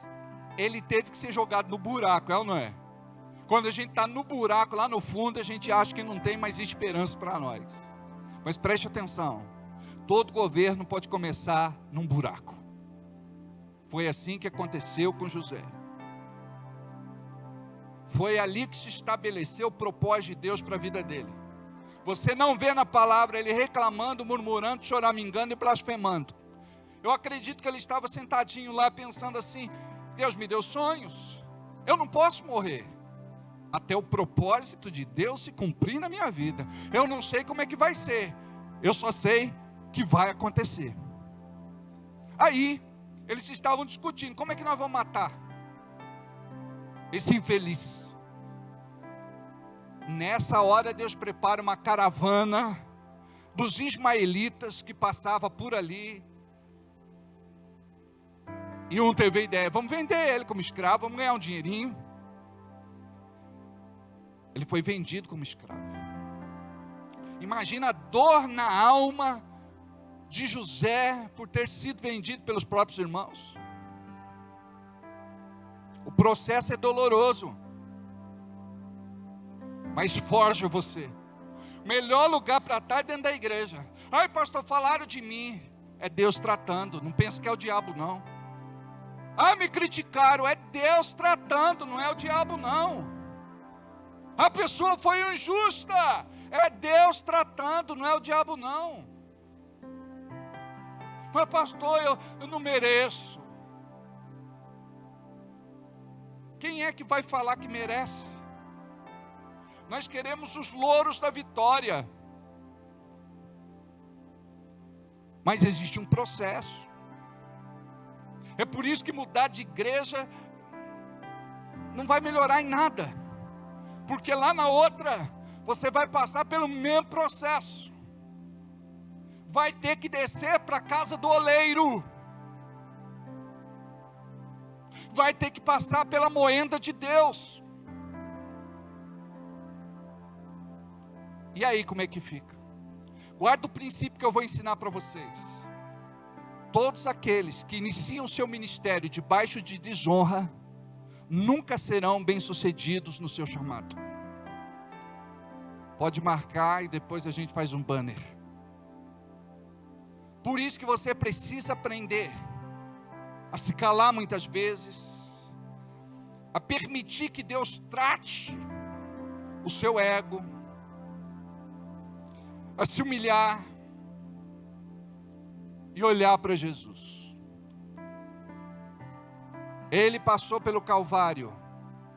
[SPEAKER 7] ele teve que ser jogado no buraco, é ou não é? Quando a gente está no buraco, lá no fundo, a gente acha que não tem mais esperança para nós. Mas preste atenção, todo governo pode começar num buraco. Foi assim que aconteceu com José. Foi ali que se estabeleceu o propósito de Deus para a vida dele. Você não vê na palavra ele reclamando, murmurando, choramingando e blasfemando. Eu acredito que ele estava sentadinho lá pensando assim: Deus me deu sonhos, eu não posso morrer até o propósito de Deus se cumprir na minha vida. Eu não sei como é que vai ser, eu só sei que vai acontecer. Aí, eles estavam discutindo: como é que nós vamos matar esse infeliz? Nessa hora Deus prepara uma caravana dos ismaelitas que passava por ali. E um teve a ideia: vamos vender ele como escravo, vamos ganhar um dinheirinho. Ele foi vendido como escravo. Imagina a dor na alma de José por ter sido vendido pelos próprios irmãos. O processo é doloroso, mas forja você. O melhor lugar para estar é dentro da igreja. Ai, pastor, falaram de mim. É Deus tratando, não pensa que é o diabo não. Ah, me criticaram, é Deus tratando, não é o diabo não. A pessoa foi injusta, é Deus tratando, não é o diabo não. Mas pastor, eu não mereço. Quem é que vai falar que merece? Nós queremos os louros da vitória, mas existe um processo. É por isso que mudar de igreja não vai melhorar em nada, porque lá na outra você vai passar pelo mesmo processo. Vai ter que descer para a casa do oleiro, vai ter que passar pela moenda de Deus. E aí como é que fica? Guarda o princípio que eu vou ensinar para vocês. Todos aqueles que iniciam seu ministério debaixo de desonra nunca serão bem-sucedidos no seu chamado. Pode marcar e depois a gente faz um banner. Por isso que você precisa aprender a se calar muitas vezes, a permitir que Deus trate o seu ego, a se humilhar e olhar para Jesus. Ele passou pelo Calvário,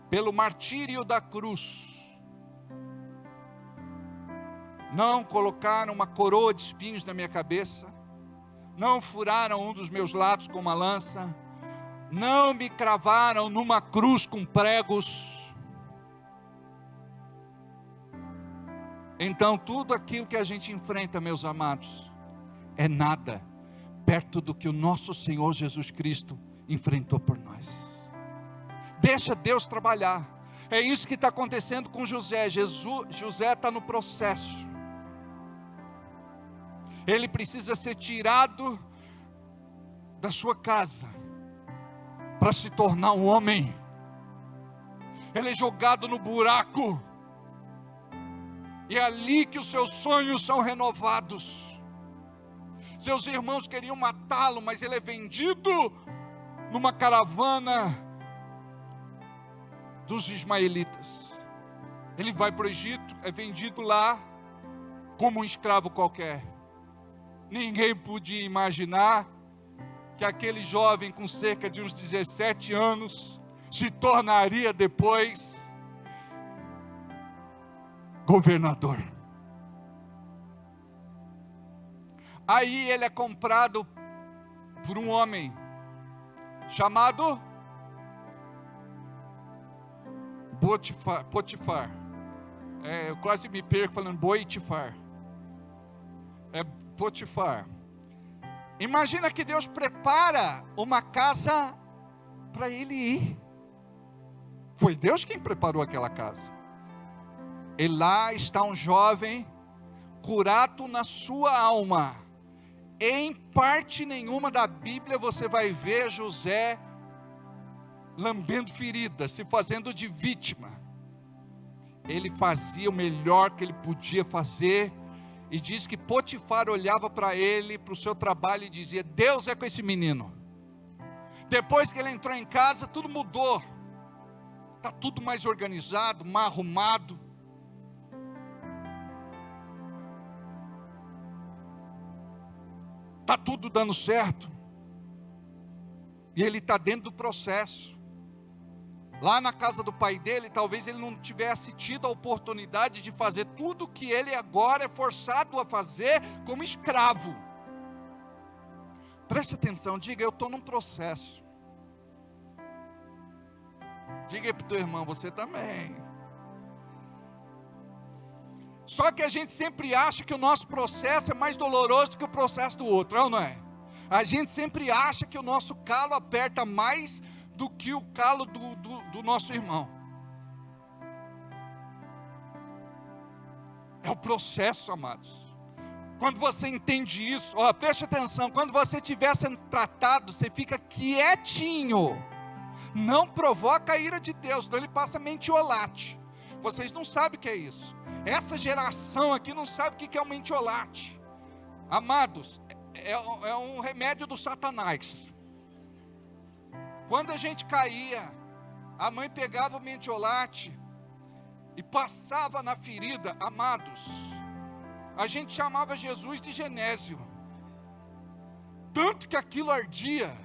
[SPEAKER 7] pelo martírio da cruz. Não colocaram uma coroa de espinhos na minha cabeça, não furaram um dos meus lados com uma lança, não me cravaram numa cruz com pregos. Então tudo aquilo que a gente enfrenta, meus amados, é nada perto do que o nosso Senhor Jesus Cristo enfrentou por nós. Deixa Deus trabalhar. É isso que está acontecendo com José. José está no processo. Ele precisa ser tirado da sua casa para se tornar um homem. Ele é jogado no buraco. E é ali que os seus sonhos são renovados. Seus irmãos queriam matá-lo, mas ele é vendido numa caravana dos ismaelitas. Ele vai para o Egito, é vendido lá como um escravo qualquer. Ninguém podia imaginar que aquele jovem com cerca de uns 17 anos se tornaria depois governador. Aí ele é comprado por um homem chamado Potifar. Eu quase me perco falando Boitifar. É Potifar. Imagina que Deus prepara uma casa para ele ir. Foi Deus quem preparou aquela casa. E lá está um jovem curado na sua alma. Em parte nenhuma da Bíblia você vai ver José lambendo feridas, se fazendo de vítima. Ele fazia o melhor que ele podia fazer. E diz que Potifar olhava para ele, para o seu trabalho e dizia: Deus é com esse menino. Depois que ele entrou em casa, tudo mudou. Está tudo mais organizado, mais arrumado. Está tudo dando certo. E ele está dentro do processo. Lá na casa do pai dele, talvez ele não tivesse tido a oportunidade de fazer tudo que ele agora é forçado a fazer como escravo. Preste atenção, diga: eu estou num processo. Diga aí para o teu irmão: você também. Só que a gente sempre acha que o nosso processo é mais doloroso do que o processo do outro, é ou não é? A gente sempre acha que o nosso calo aperta mais do que o calo do nosso irmão. É o processo, amados. Quando você entende isso, preste atenção, quando você estiver sendo tratado, você fica quietinho. Não provoca a ira de Deus, senão ele passa mentiolate. Vocês não sabem o que é isso. Essa geração aqui não sabe o que é um mentiolate. Amados, é um remédio do Satanás. Quando a gente caía, a mãe pegava o mentiolate e passava na ferida. Amados, a gente chamava Jesus de Genésio. Tanto que aquilo ardia.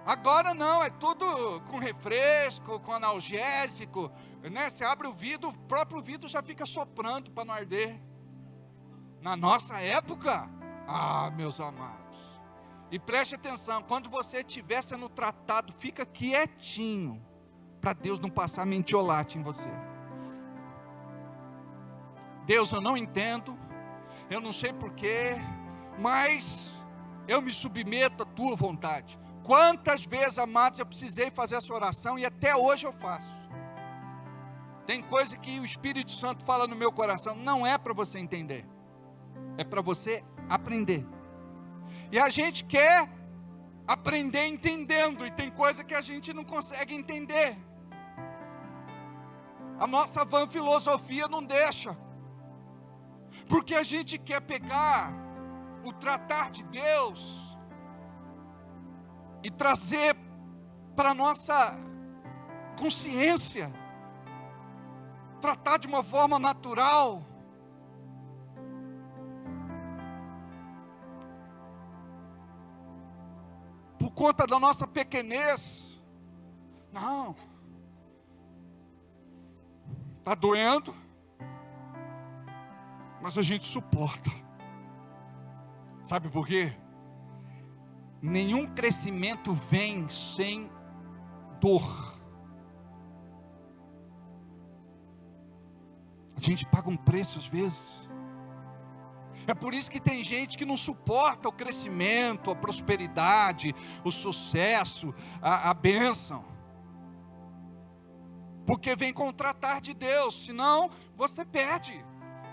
[SPEAKER 7] Agora não, é tudo com refresco, com analgésico, né? Você abre o vidro, o próprio vidro já fica soprando para não arder. Na nossa época, meus amados. E preste atenção, quando você estiver sendo tratado, fica quietinho, para Deus não passar mentiolate em você. Deus, eu não entendo, eu não sei porquê, mas eu me submeto à tua vontade. Quantas vezes, amados, eu precisei fazer essa oração e até hoje eu faço. Tem coisa que o Espírito Santo fala no meu coração, não é para você entender, é para você aprender. E a gente quer aprender entendendo, e tem coisa que a gente não consegue entender. A nossa vã filosofia não deixa, porque a gente quer pegar o tratar de Deus e trazer para a nossa consciência, tratar de uma forma natural. Por conta da nossa pequenez. Não. Está doendo, mas a gente suporta. Sabe por quê? Nenhum crescimento vem sem dor. A gente paga um preço às vezes. É por isso que tem gente que não suporta o crescimento, a prosperidade, o sucesso, a bênção. Porque vem com o tratar de Deus, senão você perde,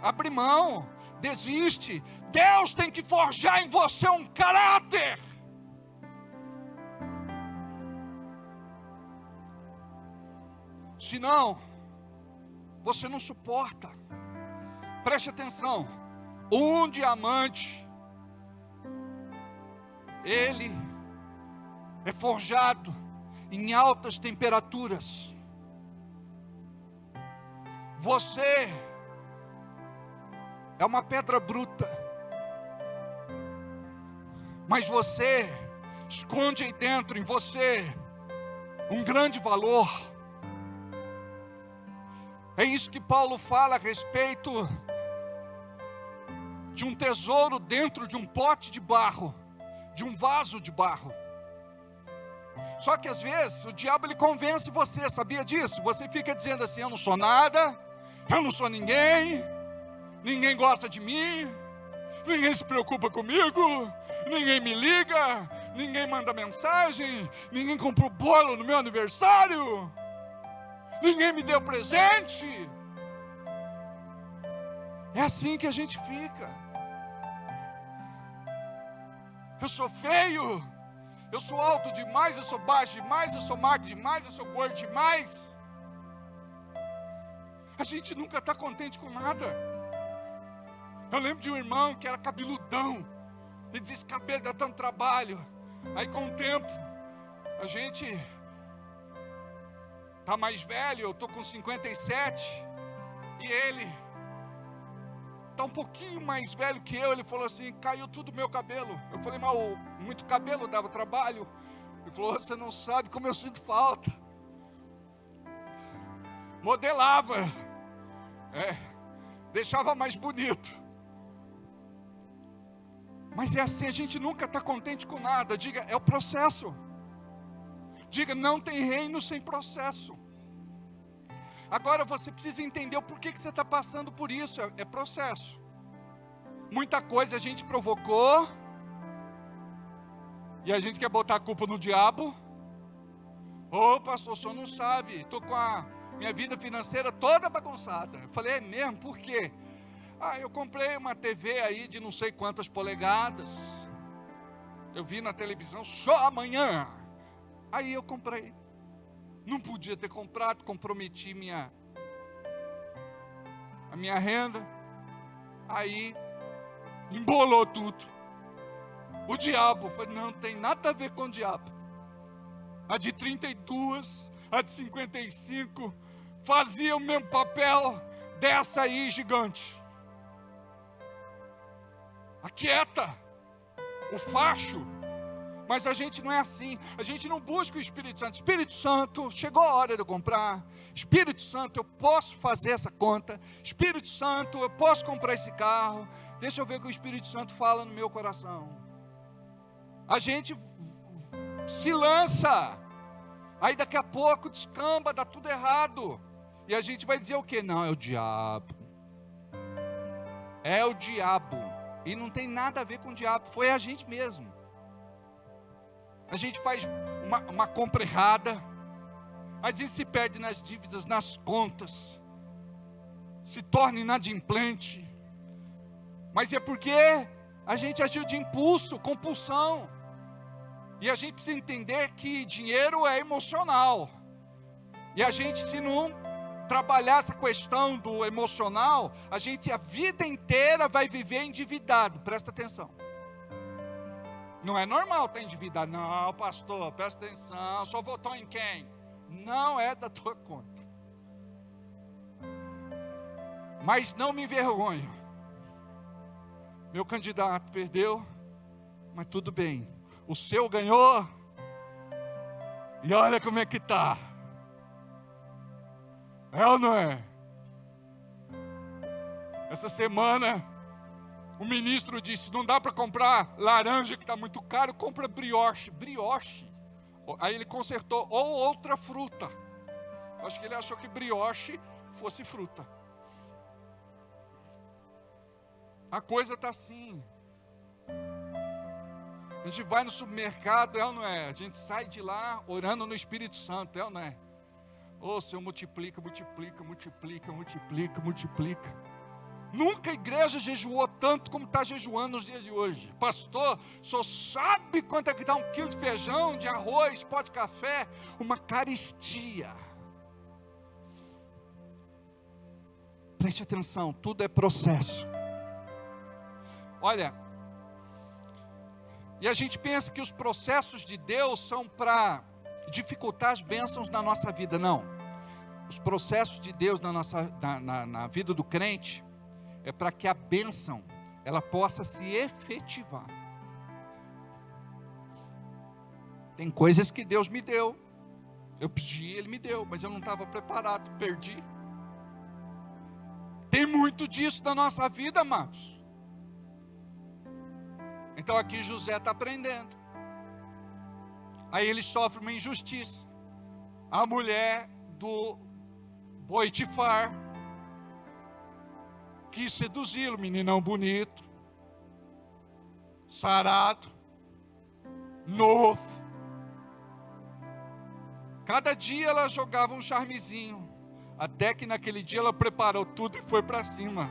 [SPEAKER 7] abre mão, desiste. Deus tem que forjar em você um caráter. Senão, você não suporta. Preste atenção, um diamante, ele é forjado em altas temperaturas. Você é uma pedra bruta, mas você esconde aí dentro em você um grande valor. É isso que Paulo fala a respeito de um tesouro dentro de um pote de barro, de um vaso de barro. Só que às vezes o diabo ele convence você, sabia disso? Você fica dizendo assim: eu não sou nada, eu não sou ninguém, ninguém gosta de mim, ninguém se preocupa comigo, ninguém me liga, ninguém manda mensagem, ninguém comprou bolo no meu aniversário, ninguém me deu presente. É assim que a gente fica. Eu sou feio, eu sou alto demais, eu sou baixo demais, eu sou magro demais, eu sou gordo demais. A gente nunca está contente com nada. Eu lembro de um irmão que era cabeludão. Ele dizia: esse cabelo dá tanto trabalho. Aí com o tempo, a gente está mais velho, eu estou com 57. E ele está um pouquinho mais velho que eu. Ele falou assim: caiu tudo meu cabelo. Eu falei: mas muito cabelo dava trabalho. Ele falou: você não sabe como eu sinto falta. Modelava, deixava mais bonito. Mas é assim, a gente nunca está contente com nada. Diga: é o processo. Diga: não tem reino sem processo. Agora você precisa entender o porquê que você está passando por isso. É processo. Muita coisa a gente provocou, e a gente quer botar a culpa no diabo. Ô pastor, o senhor não sabe, estou com a minha vida financeira toda bagunçada. Eu falei: é mesmo? Por quê? Eu comprei uma TV aí de não sei quantas polegadas. Eu vi na televisão só amanhã. Aí eu comprei. Não podia ter comprado, comprometi a minha renda. Aí embolou tudo. O diabo, falei: não tem nada a ver com o diabo. A de 32, a de 55, fazia o mesmo papel dessa aí gigante. Aquieta o facho. Mas a gente não é assim. A gente não busca o Espírito Santo. Espírito Santo, chegou a hora de eu comprar. Espírito Santo, eu posso fazer essa conta. Espírito Santo, eu posso comprar esse carro. Deixa eu ver o que o Espírito Santo fala no meu coração. A gente se lança. Aí daqui a pouco descamba, dá tudo errado. E a gente vai dizer o quê? Não, é o diabo. É o diabo. E não tem nada a ver com o diabo. Foi a gente mesmo. A gente faz uma compra errada, a gente se perde nas dívidas, nas contas, se torna inadimplente, mas é porque a gente agiu de impulso, compulsão, e a gente precisa entender que dinheiro é emocional, e a gente, se não trabalhar essa questão do emocional, a gente a vida inteira vai viver endividado. Presta atenção. Não é normal estar endividado. Não, pastor, presta atenção, só votou em quem? Não é da tua conta. Mas não me envergonho. Meu candidato perdeu, mas tudo bem. O seu ganhou. E olha como é que está. É ou não é? Essa semana o ministro disse: não dá para comprar laranja que está muito caro, compra brioche. Brioche. Aí ele consertou: ou outra fruta. Acho que ele achou que brioche fosse fruta. A coisa está assim. A gente vai no supermercado, é ou não é? A gente sai de lá orando no Espírito Santo, é ou não é? Ô Senhor, multiplica, multiplica, multiplica, multiplica, multiplica. Nunca a igreja jejuou tanto como está jejuando nos dias de hoje. Pastor, só sabe quanto é que dá 1 quilo de feijão, de arroz, pó de café? Uma caristia. Preste atenção, tudo é processo. Olha, e a gente pensa que os processos de Deus são para dificultar as bênçãos na nossa vida. Não. Os processos de Deus na vida do crente é para que a bênção ela possa se efetivar. Tem coisas que Deus me deu. Eu pedi, Ele me deu, mas eu não estava preparado, perdi. Tem muito disso na nossa vida, amados. Então aqui José está aprendendo. Aí ele sofre uma injustiça. A mulher do Potifar quis seduzi-lo, meninão bonito, sarado, novo. Cada dia ela jogava um charmezinho, até que naquele dia ela preparou tudo e foi para cima.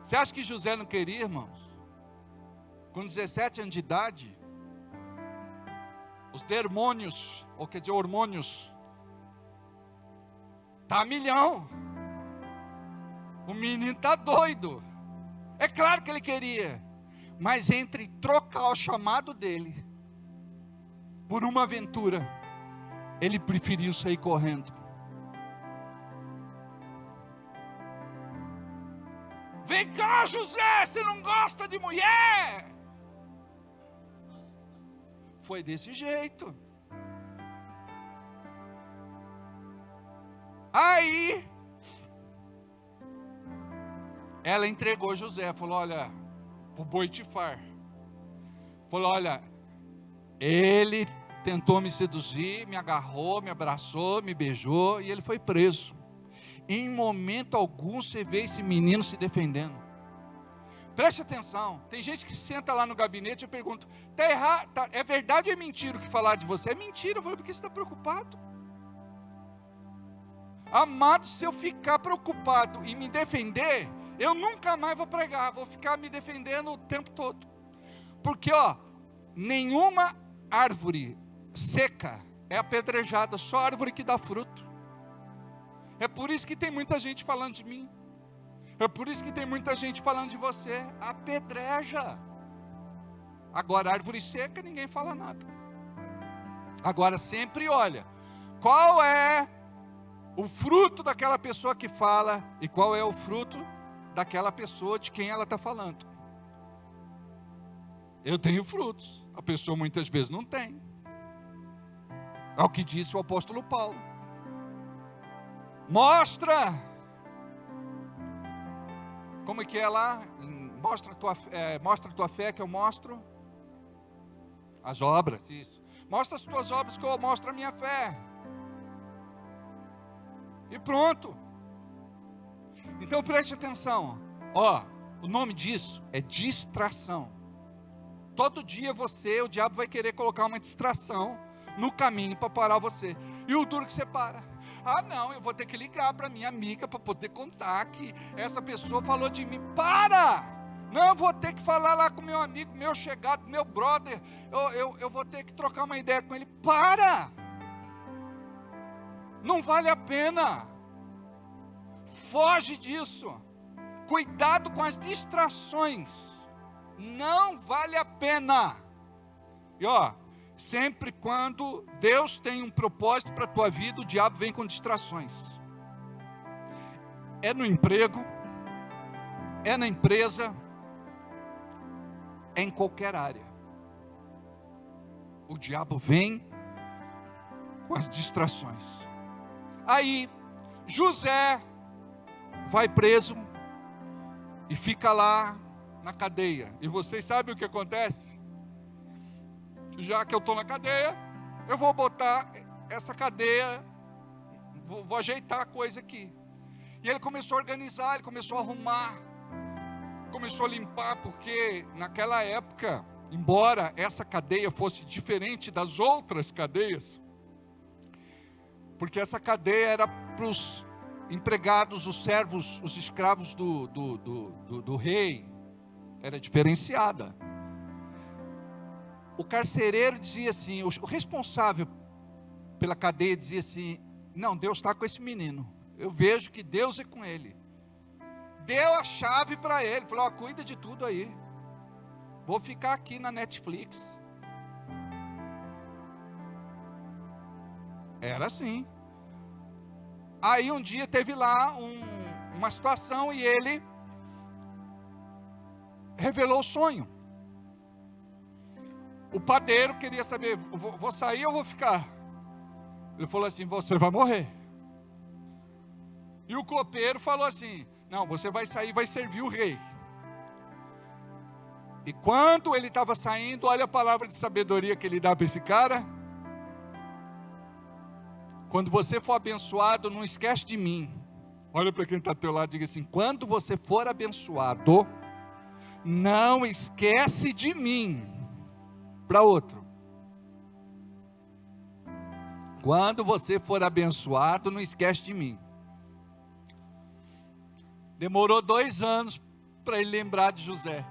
[SPEAKER 7] Você acha que José não queria, irmãos? Com 17 anos de idade, os hormônios, tá a milhão. O menino tá doido. É claro que ele queria, mas entre trocar o chamado dele por uma aventura, ele preferiu sair correndo. Vem cá, José, você não gosta de mulher? Foi desse jeito. Aí ela entregou José, falou: olha, pro Potifar, falou: olha, ele tentou me seduzir, me agarrou, me abraçou, me beijou, e ele foi preso. Em momento algum você vê esse menino se defendendo. Preste atenção, tem gente que senta lá no gabinete e eu pergunto: tá errado, é verdade ou é mentira o que falaram de você? É mentira. Eu falei: por que você está preocupado? Amado, se eu ficar preocupado em me defender, eu nunca mais vou pregar, vou ficar me defendendo o tempo todo. Porque nenhuma árvore seca é apedrejada, só árvore que dá fruto. É por isso que tem muita gente falando de mim. É por isso que tem muita gente falando de você. Apedreja. Agora, árvore seca, ninguém fala nada. Agora, sempre olha, qual é o fruto daquela pessoa que fala e qual é o fruto daquela pessoa de quem ela está falando. Eu tenho frutos, a pessoa muitas vezes não tem. É o que disse o apóstolo Paulo. Mostra, como é que é lá? Mostra a tua fé que eu mostro as obras, isso. Mostra as tuas obras que eu mostro a minha fé. E pronto. Então preste atenção. O nome disso é distração. Todo dia o diabo vai querer colocar uma distração no caminho para parar você. E o duro que você para. Ah, não, eu vou ter que ligar para minha amiga para poder contar que essa pessoa falou de mim. Para! Não, eu vou ter que falar lá com meu amigo, meu chegado, meu brother. Eu vou ter que trocar uma ideia com ele. Para! Não vale a pena. Foge disso. Cuidado com as distrações. Não vale a pena. E sempre quando Deus tem um propósito para a tua vida, o diabo vem com distrações. É no emprego, é na empresa, é em qualquer área. O diabo vem com as distrações. Aí, José vai preso e fica lá na cadeia. E vocês sabem o que acontece? Já que eu estou na cadeia, eu vou botar essa cadeia, vou ajeitar a coisa aqui. E ele começou a organizar, ele começou a arrumar, começou a limpar, porque naquela época, embora essa cadeia fosse diferente das outras cadeias, porque essa cadeia era para os empregados, os servos, os escravos do rei, era diferenciada. O carcereiro dizia assim, o responsável pela cadeia dizia assim: não, Deus está com esse menino, Eu vejo que Deus é com ele. Deu a chave para ele. Falou, cuida de tudo aí. Vou ficar aqui na Netflix. Era assim. Aí um dia teve lá uma situação e ele revelou o sonho. O padeiro queria saber, vou sair ou vou ficar? Ele falou assim, você vai morrer. E o copeiro falou assim, não, você vai sair e vai servir o rei. E quando ele estava saindo, olha a palavra de sabedoria que ele dá para esse cara. Quando você for abençoado, não esquece de mim. Olha para quem está ao teu lado e diga assim, quando você for abençoado, não esquece de mim. Para outro. Quando você for abençoado, não esquece de mim. Demorou 2 anos para ele lembrar de José.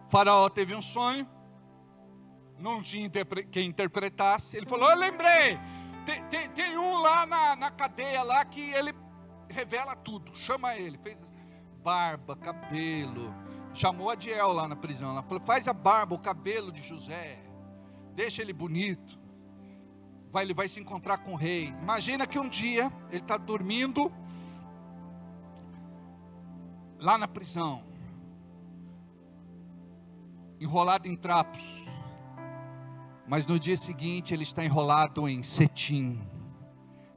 [SPEAKER 7] O faraó teve um sonho, não tinha quem interpretasse. Ele falou, eu lembrei, tem um lá na cadeia lá que ele revela tudo, chama ele. Fez barba, cabelo, chamou Adiel lá na prisão. Ela falou, faz a barba, o cabelo de José, deixa ele bonito. Ele vai se encontrar com o rei. Imagina que um dia ele está dormindo lá na prisão, enrolado em trapos, mas no dia seguinte ele está enrolado em cetim,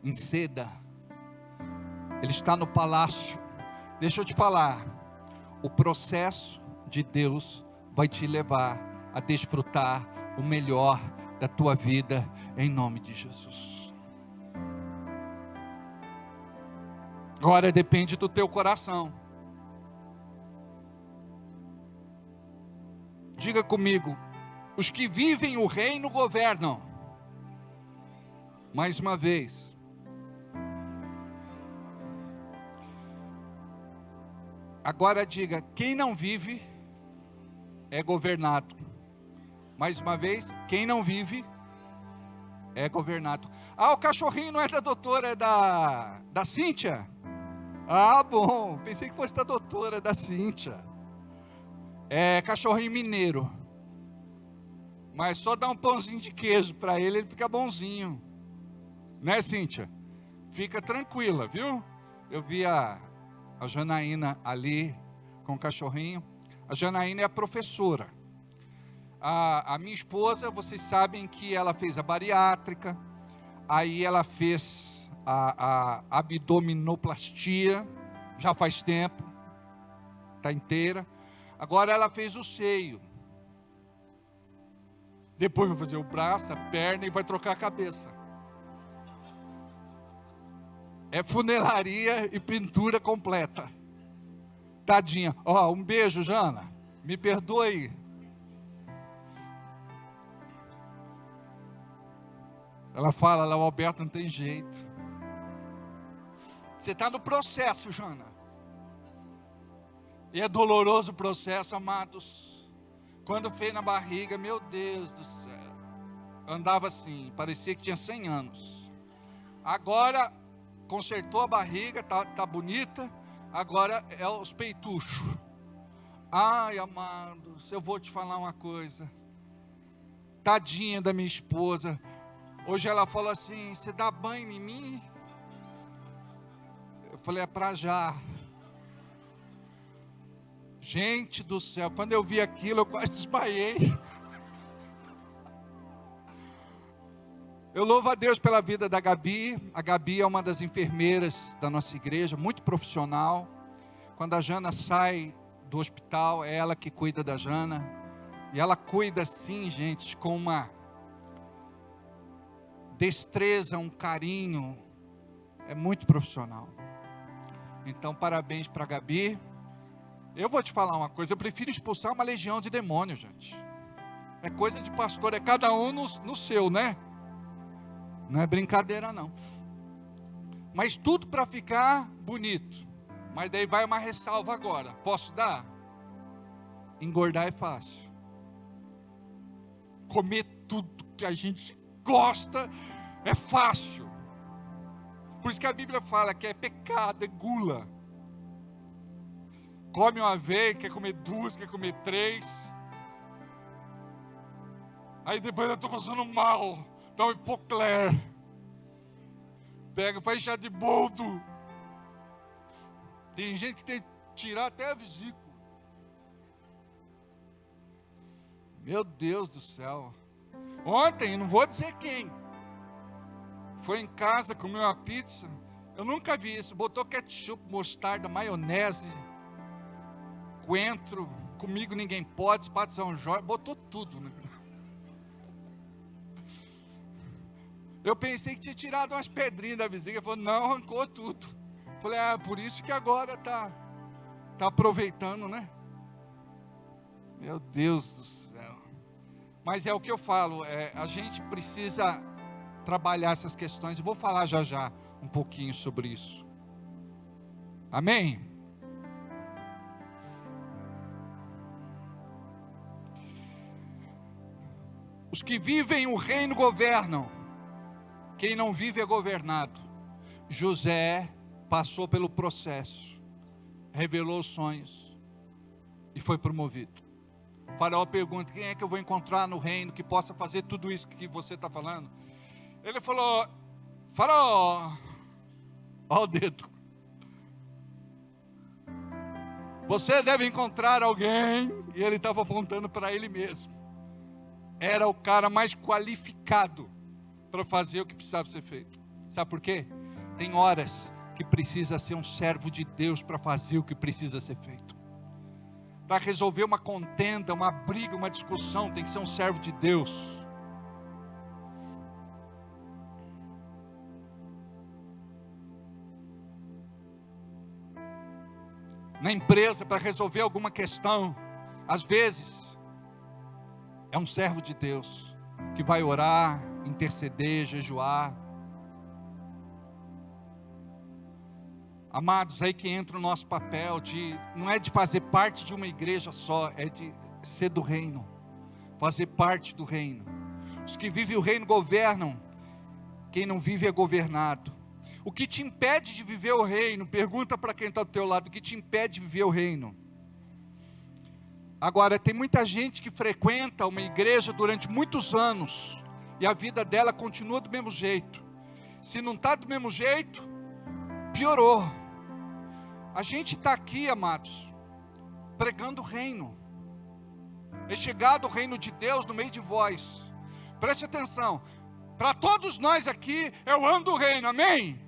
[SPEAKER 7] em seda. Ele está no palácio. Deixa eu te falar, o processo de Deus vai te levar a desfrutar o melhor da tua vida, em nome de Jesus. Agora depende do teu coração. Diga comigo, os que vivem o reino governam. Mais uma vez. Agora diga, quem não vive é governado. Mais uma vez, quem não vive é governado. O cachorrinho não é da doutora, é da Cíntia? Bom, pensei que fosse da doutora, da Cíntia. É cachorrinho mineiro. Mas só dá um pãozinho de queijo para ele fica bonzinho. Né, Cíntia? Fica tranquila, viu? Eu vi a Janaína ali com o cachorrinho. A Janaína é a professora. A minha esposa, vocês sabem que ela fez a bariátrica. Aí ela fez a abdominoplastia. Já faz tempo. Está inteira. Agora ela fez o seio. Depois vai fazer o braço, a perna e vai trocar a cabeça. É funelaria e pintura completa. Tadinha. Um beijo, Jana. Me perdoe. Ela fala, o Alberto não tem jeito. Você está no processo, Jana. E é doloroso o processo, amados. Quando fez na barriga, meu Deus do céu. Andava assim, parecia que tinha 100 anos. Agora, consertou a barriga, tá bonita. Agora é os peituchos. Ai, amados, eu vou te falar uma coisa. Tadinha da minha esposa. Hoje ela falou assim, você dá banho em mim? Eu falei, é pra já. Gente do céu, quando eu vi aquilo, eu quase desmaiei. Eu louvo a Deus pela vida da Gabi. A Gabi é uma das enfermeiras da nossa igreja, muito profissional. Quando a Jana sai do hospital, é ela que cuida da Jana. E ela cuida assim, gente, com uma destreza, um carinho. É muito profissional. Então, parabéns para a Gabi. Eu vou te falar uma coisa, eu prefiro expulsar uma legião de demônios, gente. É coisa de pastor, é cada um no seu, né? Não é brincadeira não. Mas tudo para ficar bonito. Mas daí vai uma ressalva agora. Posso dar? Engordar é fácil. Comer tudo que a gente gosta é fácil. Por isso que a Bíblia fala que é pecado, é gula. Come uma vez, quer comer duas, quer comer três. Aí depois eu estou passando mal, dá um hipocler. Pega, faz chá de boldo. Tem gente que tem que tirar até a vesícula. Meu Deus do céu. Ontem, não vou dizer quem, foi em casa, comeu uma pizza. Eu nunca vi isso. Botou ketchup, mostarda, maionese, coentro. Comigo ninguém pode, Pato São Jorge. Botou tudo, né? Eu pensei que tinha tirado umas pedrinhas da vizinha. Ele falou, não, arrancou tudo. Falei, por isso que agora tá aproveitando, né? Meu Deus do céu. Mas é o que eu falo, a gente precisa trabalhar essas questões. Eu vou falar já um pouquinho sobre isso. Amém? Os que vivem o reino governam. Quem não vive é governado. José passou pelo processo, revelou os sonhos e foi promovido. Faraó pergunta, quem é que eu vou encontrar no reino que possa fazer tudo isso que você está falando? Ele falou, Faraó, olha o dedo. Você deve encontrar alguém, e ele estava apontando para ele mesmo. Era o cara mais qualificado para fazer o que precisava ser feito. Sabe por quê? Tem horas que precisa ser um servo de Deus para fazer o que precisa ser feito. Para resolver uma contenda, uma briga, uma discussão, tem que ser um servo de Deus. Na empresa, para resolver alguma questão, às vezes, é um servo de Deus, que vai orar, interceder, jejuar. Amados, aí que entra o nosso papel não é de fazer parte de uma igreja só, é de ser do reino, fazer parte do reino. Os que vivem o reino governam, quem não vive é governado. O que te impede de viver o reino? Pergunta para quem está do teu lado, o que te impede de viver o reino? Agora, tem muita gente que frequenta uma igreja durante muitos anos, e a vida dela continua do mesmo jeito. Se não está do mesmo jeito, piorou. A gente está aqui, amados, pregando o reino. É chegado o reino de Deus no meio de vós. Preste atenção, para todos nós aqui é o ano do reino, amém?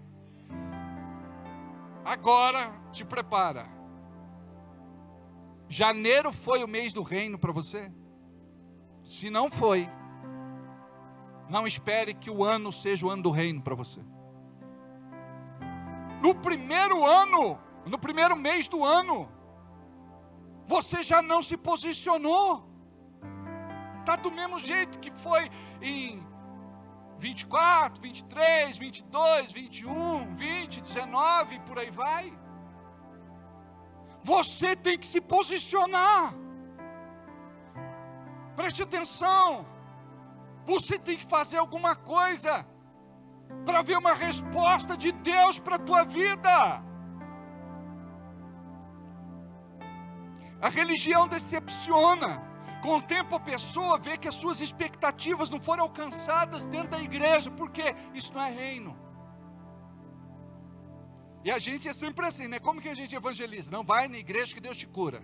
[SPEAKER 7] Agora te prepara. Janeiro foi o mês do reino para você? Se não foi, não espere que o ano seja o ano do reino para você. No primeiro ano, no primeiro mês do ano, você já não se posicionou. Está do mesmo jeito que foi em 24, 23, 22, 21, 20, 19, por aí vai. Você tem que se posicionar. Preste atenção. Você tem que fazer alguma coisa para ver uma resposta de Deus para a tua vida. A religião decepciona. Com o tempo a pessoa vê que as suas expectativas não foram alcançadas dentro da igreja, porque isso não é reino. E a gente é sempre assim, né? Como que a gente evangeliza? Não, vai na igreja que Deus te cura.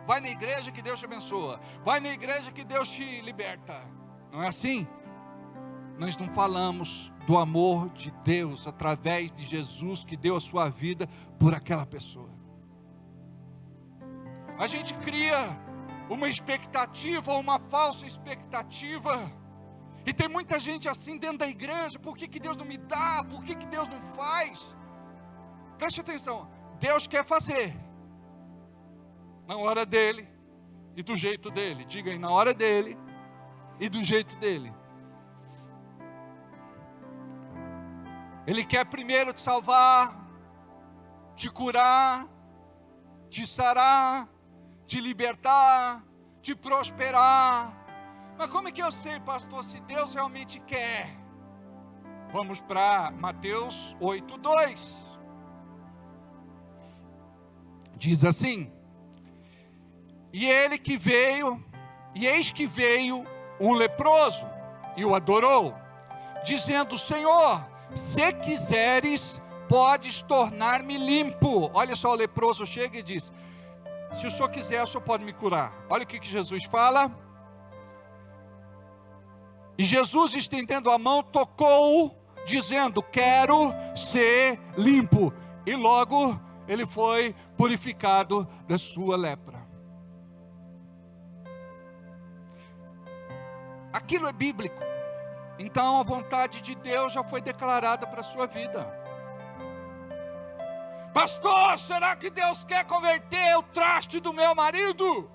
[SPEAKER 7] Vai na igreja que Deus te abençoa. Vai na igreja que Deus te liberta. Não é assim? Nós não falamos do amor de Deus através de Jesus que deu a sua vida por aquela pessoa. A gente cria uma expectativa ou uma falsa expectativa. E tem muita gente assim dentro da igreja. Por que Deus não me dá? Por que Deus não faz? Preste atenção. Deus quer fazer. Na hora dele e do jeito dele. Diga aí, na hora dele e do jeito dele. Ele quer primeiro te salvar, te curar, te sarar, te libertar, te prosperar. Mas como é que eu sei, pastor, se Deus realmente quer? Vamos para Mateus 8:2. Diz assim: e ele que veio, e eis que veio um leproso, e o adorou, dizendo: Senhor, se quiseres, podes tornar-me limpo. Olha só, o leproso chega e diz: se o Senhor quiser, o Senhor pode me curar. Olha o que Jesus fala. E Jesus, estendendo a mão, tocou-o, dizendo: quero ser limpo. E logo ele foi purificado da sua lepra. Aquilo é bíblico. Então a vontade de Deus já foi declarada para a sua vida. Pastor, será que Deus quer converter o traste do meu marido?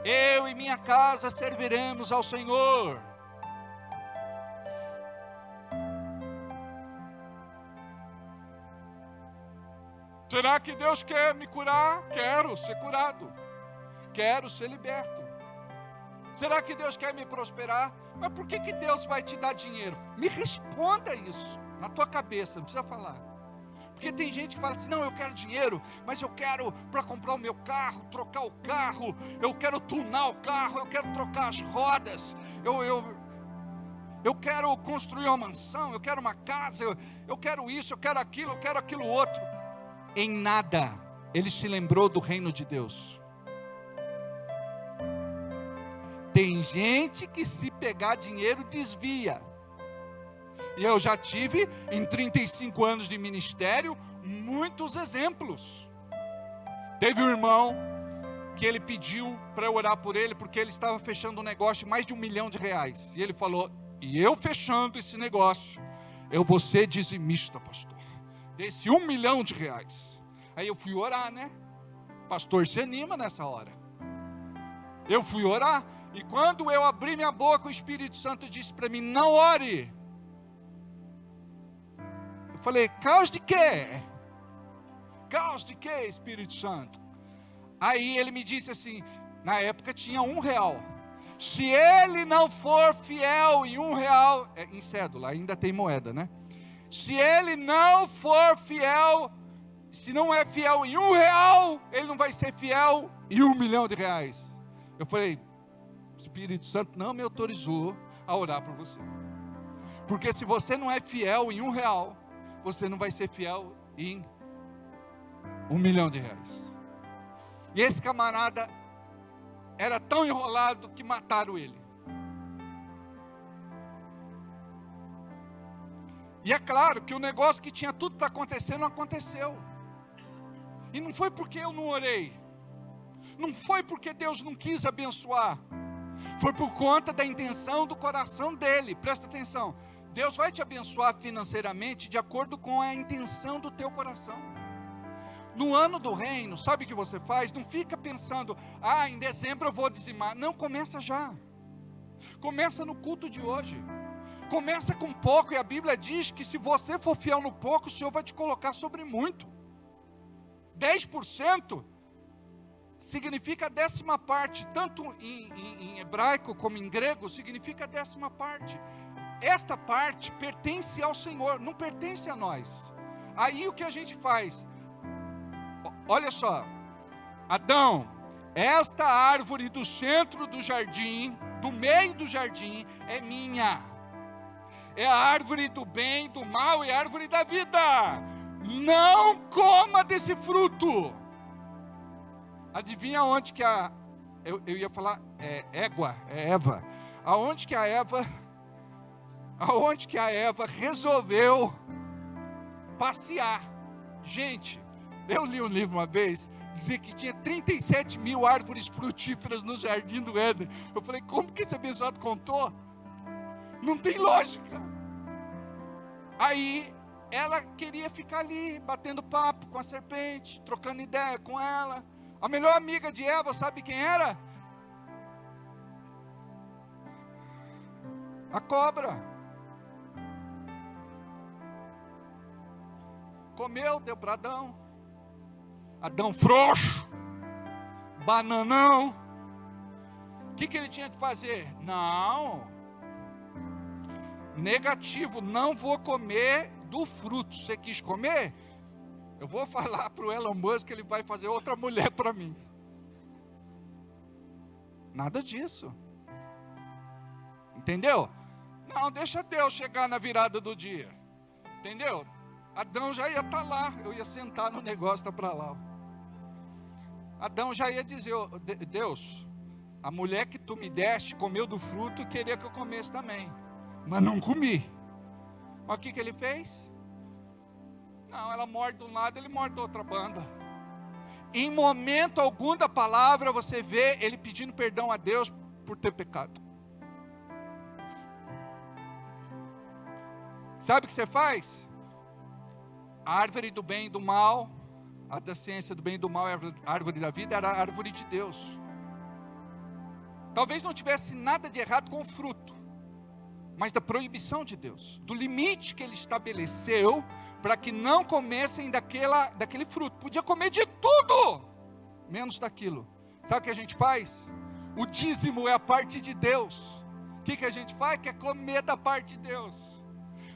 [SPEAKER 7] Eu e minha casa serviremos ao Senhor. Será que Deus quer me curar? Quero ser curado. Quero ser liberto. Será que Deus quer me prosperar? Mas por que Deus vai te dar dinheiro? Me responda isso na tua cabeça, não precisa falar. Porque tem gente que fala assim: não, eu quero dinheiro, mas eu quero para comprar o meu carro, trocar o carro, eu quero tunar o carro, eu quero trocar as rodas, eu quero construir uma mansão, eu quero uma casa, eu quero isso, eu quero aquilo outro. Em nada ele se lembrou do reino de Deus. Tem gente que se pegar dinheiro desvia. E eu já tive, em 35 anos de ministério, muitos exemplos. Teve um irmão que ele pediu para eu orar por ele, porque ele estava fechando um negócio de mais de R$1 milhão. E ele falou: e eu fechando esse negócio, eu vou ser dizimista, pastor, desse R$1 milhão. Aí eu fui orar, né? Pastor se anima nessa hora. Eu fui orar, e quando eu abri minha boca, o Espírito Santo disse para mim: não ore. Eu falei: caos de quê? Caos de quê, Espírito Santo? Aí ele me disse assim, na época tinha R$1. Se ele não for fiel em R$1, em cédula, ainda tem moeda, né? Se ele não for fiel, se não é fiel em R$1, ele não vai ser fiel em R$1 milhão. Eu falei: o Espírito Santo não me autorizou a orar por você. Porque se você não é fiel em R$1, você não vai ser fiel em R$1 milhão. E esse camarada era tão enrolado que mataram ele. E é claro que o negócio que tinha tudo para acontecer não aconteceu. E não foi porque eu não orei. Não foi porque Deus não quis abençoar. Foi por conta da intenção do coração dele. Presta atenção. Deus vai te abençoar financeiramente de acordo com a intenção do teu coração. No ano do reino, sabe o que você faz? Não fica pensando: em dezembro eu vou dizimar. Não, começa já. Começa no culto de hoje. Começa com pouco, e a Bíblia diz que se você for fiel no pouco, o Senhor vai te colocar sobre muito. 10% significa 10ª parte, tanto em hebraico como em grego, significa 10ª parte. Esta parte pertence ao Senhor, não pertence a nós. Aí o que a gente faz? Olha só, Adão, esta árvore do centro do jardim, do meio do jardim, é minha. É a árvore do bem, do mal e a árvore da vida. Não coma desse fruto. Adivinha onde que eu ia falar Eva. Aonde que a Eva resolveu passear. Gente, eu li um livro uma vez, dizia que tinha 37 mil árvores frutíferas no jardim do Éden. Eu falei: como que esse abençoado contou? Não tem lógica. Aí ela queria ficar ali, batendo papo com a serpente, trocando ideia com ela. A melhor amiga de Eva, sabe quem era? A cobra. Comeu, deu para Adão. Adão frouxo, bananão. O que ele tinha que fazer? Não, Negativo, não vou comer do fruto. Você quis comer? Eu vou falar para o Elon Musk que ele vai fazer outra mulher para mim. Nada disso. Entendeu? Não, deixa Deus chegar na virada do dia. Entendeu? Adão já ia estar lá. Eu ia sentar no negócio, tá para lá. Adão já ia dizer: Deus, a mulher que tu me deste comeu do fruto e queria que eu comesse também, mas não comi. Mas o que ele fez? Não, ela morde de um lado, ele morde da outra banda. Em momento algum da palavra você vê ele pedindo perdão a Deus por ter pecado. Sabe o que você faz? A árvore do bem e do mal, a da ciência do bem e do mal, a árvore da vida, era a árvore de Deus. Talvez não tivesse nada de errado com o fruto, mas da proibição de Deus, do limite que Ele estabeleceu para que não comessem daquele fruto. Podia comer de tudo, menos daquilo. Sabe o que a gente faz? O dízimo é a parte de Deus. O que a gente faz? Quer comer da parte de Deus.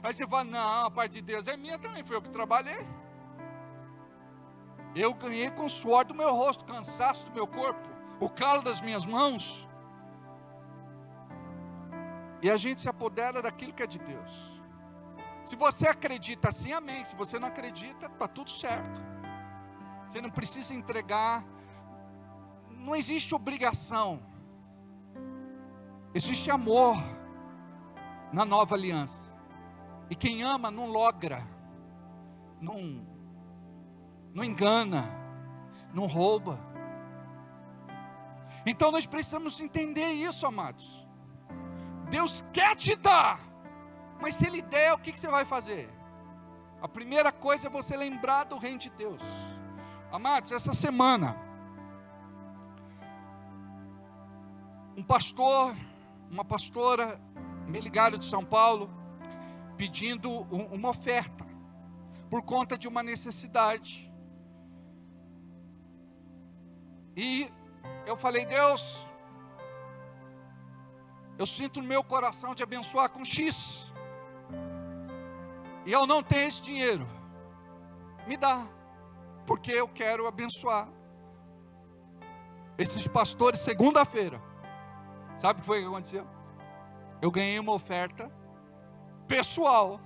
[SPEAKER 7] Aí você fala: não, a parte de Deus é minha também, foi eu que trabalhei. Eu ganhei com o suor do meu rosto, cansaço do meu corpo, o calo das minhas mãos. E a gente se apodera daquilo que é de Deus. Se você acredita assim, amém. Se você não acredita, está tudo certo. Você não precisa entregar. Não existe obrigação. Existe amor na nova aliança. E quem ama não logra, não engana, não rouba. Então nós precisamos entender isso, amados. Deus quer te dar, mas se Ele der, o que você vai fazer? A primeira coisa é você lembrar do reino de Deus. Amados, essa semana, um pastor, uma pastora me ligaram de São Paulo, pedindo uma oferta, por conta de uma necessidade. E eu falei: Deus, eu sinto no meu coração de abençoar com X, e eu não tenho esse dinheiro, me dá, porque eu quero abençoar. Esses pastores, segunda-feira, sabe o que foi que aconteceu? Eu ganhei uma oferta pessoal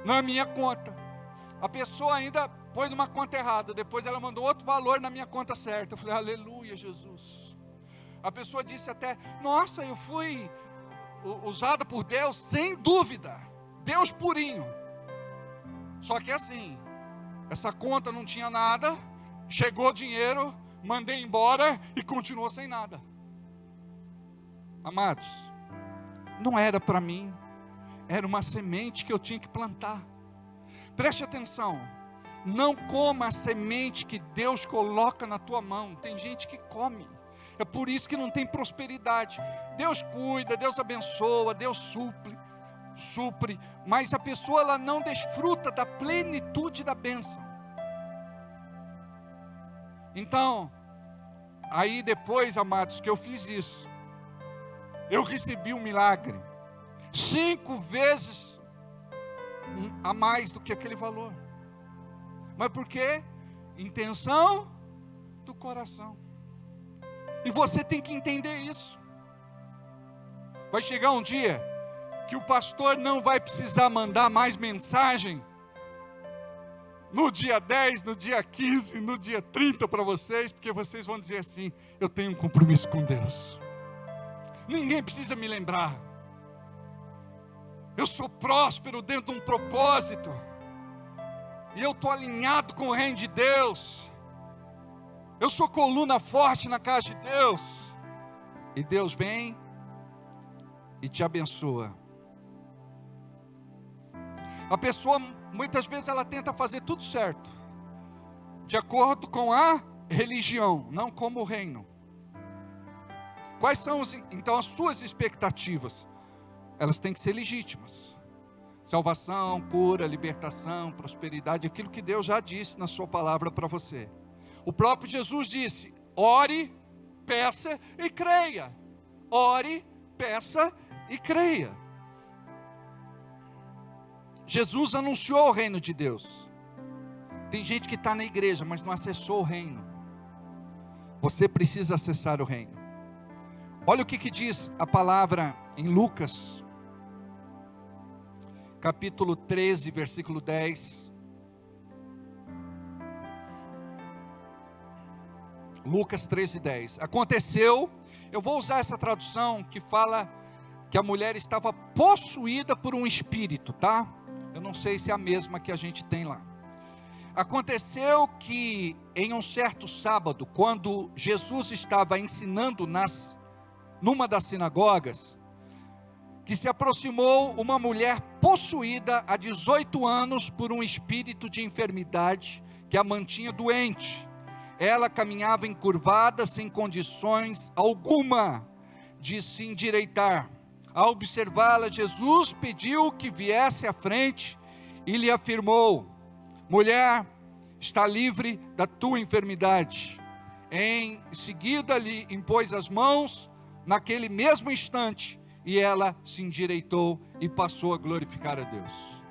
[SPEAKER 7] na minha conta. A pessoa ainda pôs numa conta errada, depois ela mandou outro valor na minha conta certa. Eu falei: aleluia, Jesus. A pessoa disse até: nossa, eu fui usada por Deus, sem dúvida, Deus purinho. Só que assim, essa conta não tinha nada, chegou dinheiro, mandei embora e continuou sem nada. Amados, não era para mim, era uma semente que eu tinha que plantar. Preste atenção, não coma a semente que Deus coloca na tua mão. Tem gente que come, é por isso que não tem prosperidade. Deus cuida, Deus abençoa, Deus supre, mas a pessoa ela não desfruta da plenitude da bênção. Então, aí depois, amados, que eu fiz isso, eu recebi um milagre, 5 vezes a mais do que aquele valor. Mas por quê? Intenção do coração. E você tem que entender isso. Vai chegar um dia que o pastor não vai precisar mandar mais mensagem no dia 10, no dia 15, no dia 30 para vocês, porque vocês vão dizer assim: eu tenho um compromisso com Deus. Ninguém precisa me lembrar. Eu sou próspero dentro de um propósito. E eu estou alinhado com o reino de Deus. Eu sou coluna forte na casa de Deus. E Deus vem e te abençoa. A pessoa, muitas vezes, ela tenta fazer tudo certo, de acordo com a religião, não como o reino. Quais são, então, as suas expectativas? Elas têm que ser legítimas. Salvação, cura, libertação, prosperidade, aquilo que Deus já disse na sua palavra para você. O próprio Jesus disse: ore, peça e creia. Ore, peça e creia. Jesus anunciou o reino de Deus. Tem gente que está na igreja, mas não acessou o reino. Você precisa acessar o reino. Olha o que diz a palavra em Lucas, capítulo 13, versículo 10. Lucas 13, 10. Aconteceu, eu vou usar essa tradução que fala que a mulher estava possuída por um espírito, tá? Eu não sei se é a mesma que a gente tem lá. Aconteceu que em um certo sábado, quando Jesus estava ensinando numa das sinagogas, que se aproximou uma mulher possuída há 18 anos por um espírito de enfermidade que a mantinha doente. Ela caminhava encurvada, sem condições alguma de se endireitar. Ao observá-la, Jesus pediu que viesse à frente e lhe afirmou: mulher, está livre da tua enfermidade. Em seguida lhe impôs as mãos, naquele mesmo instante, e ela se endireitou e passou a glorificar a Deus.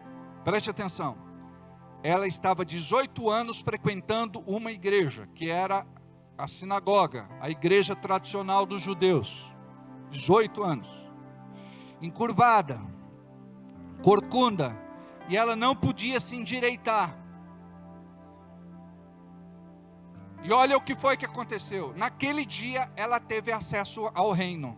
[SPEAKER 7] Preste atenção, ela estava 18 anos frequentando uma igreja, que era a sinagoga, a igreja tradicional dos judeus. 18 anos. Encurvada, corcunda, e ela não podia se endireitar. E olha o que foi que aconteceu. Naquele dia ela teve acesso ao reino.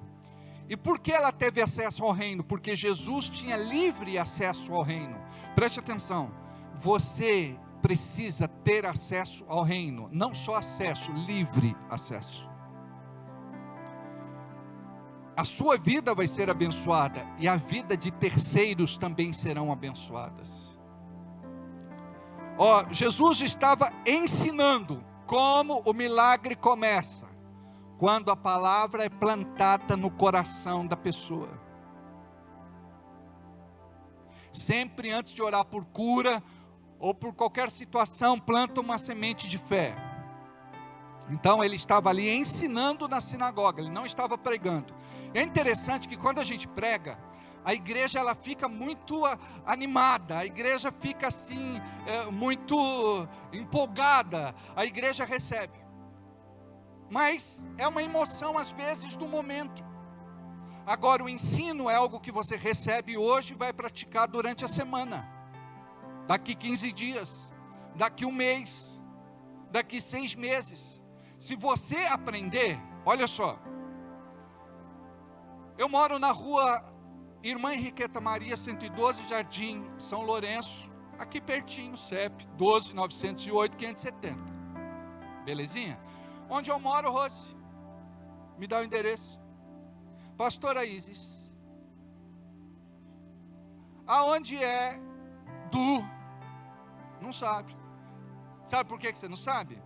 [SPEAKER 7] E por que ela teve acesso ao reino? Porque Jesus tinha livre acesso ao reino. Preste atenção, você precisa ter acesso ao reino. Não só acesso, livre acesso. A sua vida vai ser abençoada, e a vida de terceiros também serão abençoadas. Jesus estava ensinando como o milagre começa, quando a palavra é plantada no coração da pessoa. Sempre antes de orar por cura, ou por qualquer situação, planta uma semente de fé. Então ele estava ali ensinando na sinagoga, ele não estava pregando. É interessante que quando a gente prega, a igreja ela fica muito animada, a igreja fica assim, muito empolgada, a igreja recebe. Mas é uma emoção às vezes do momento. Agora o ensino é algo que você recebe hoje e vai praticar durante a semana. Daqui 15 dias, daqui um mês, daqui 6 meses. Se você aprender, olha só. Eu moro na rua Irmã Henriqueta Maria, 112, Jardim São Lourenço, aqui pertinho, CEP 12 908 570. Belezinha? Onde eu moro, Rose? Me dá o endereço. Pastora Isis. Aonde é do? Não sabe. Sabe por que você não sabe?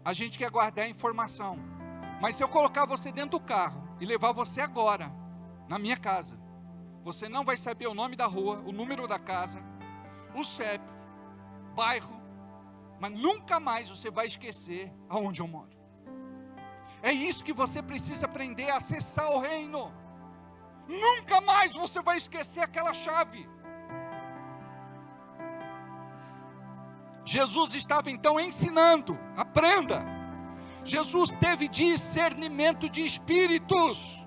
[SPEAKER 7] A gente quer guardar a informação. Mas se eu colocar você dentro do carro e levar você agora na minha casa, você não vai saber o nome da rua, o número da casa, o CEP, bairro, mas nunca mais você vai esquecer aonde eu moro. É isso que você precisa aprender, a acessar o reino. Nunca mais você vai esquecer aquela chave. Jesus estava então ensinando, aprenda. Jesus teve discernimento de espíritos.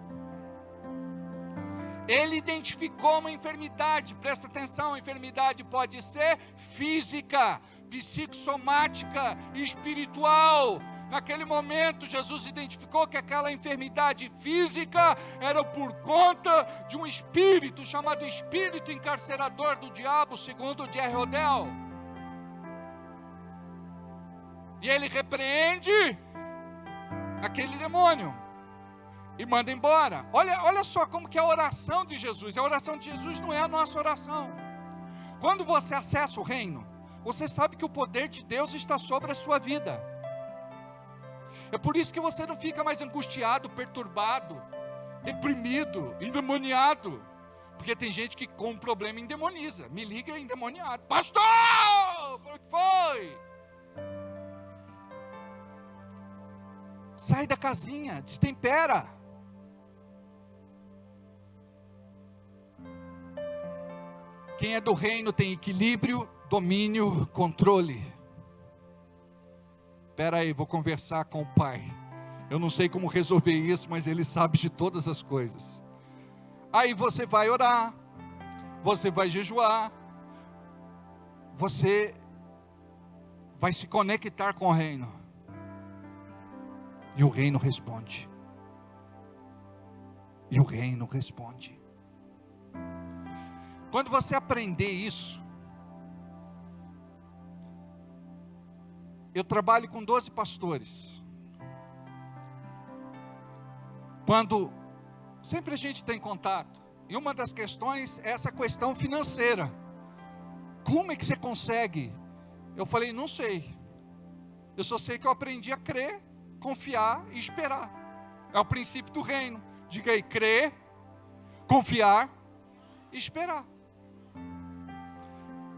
[SPEAKER 7] Ele identificou uma enfermidade, presta atenção, a enfermidade pode ser física, psicossomática, espiritual. Naquele momento, Jesus identificou que aquela enfermidade física era por conta de um espírito, chamado espírito encarcerador do diabo, segundo Jerry Odell. E ele repreende aquele demônio e manda embora. Olha só como que é a oração de Jesus. A oração de Jesus não é a nossa oração. Quando você acessa o reino, você sabe que o poder de Deus está sobre a sua vida. É por isso que você não fica mais angustiado, perturbado, deprimido, endemoniado. Porque tem gente que com um problema endemoniza. Me liga endemoniado. Pastor! O que foi? Sai da casinha, destempera. Quem é do reino tem equilíbrio, domínio, controle. Espera aí, vou conversar com o Pai. Eu não sei como resolver isso, mas Ele sabe de todas as coisas. Aí você vai orar, você vai jejuar, você vai se conectar com o reino. E o reino responde. E o reino responde. Quando você aprender isso, eu trabalho com 12 pastores. Quando sempre a gente tem contato, e uma das questões é essa questão financeira. Como é que você consegue? Eu falei, não sei. Eu só sei que eu aprendi a crer, confiar e esperar. É o princípio do reino. Diga aí, crer, confiar e esperar.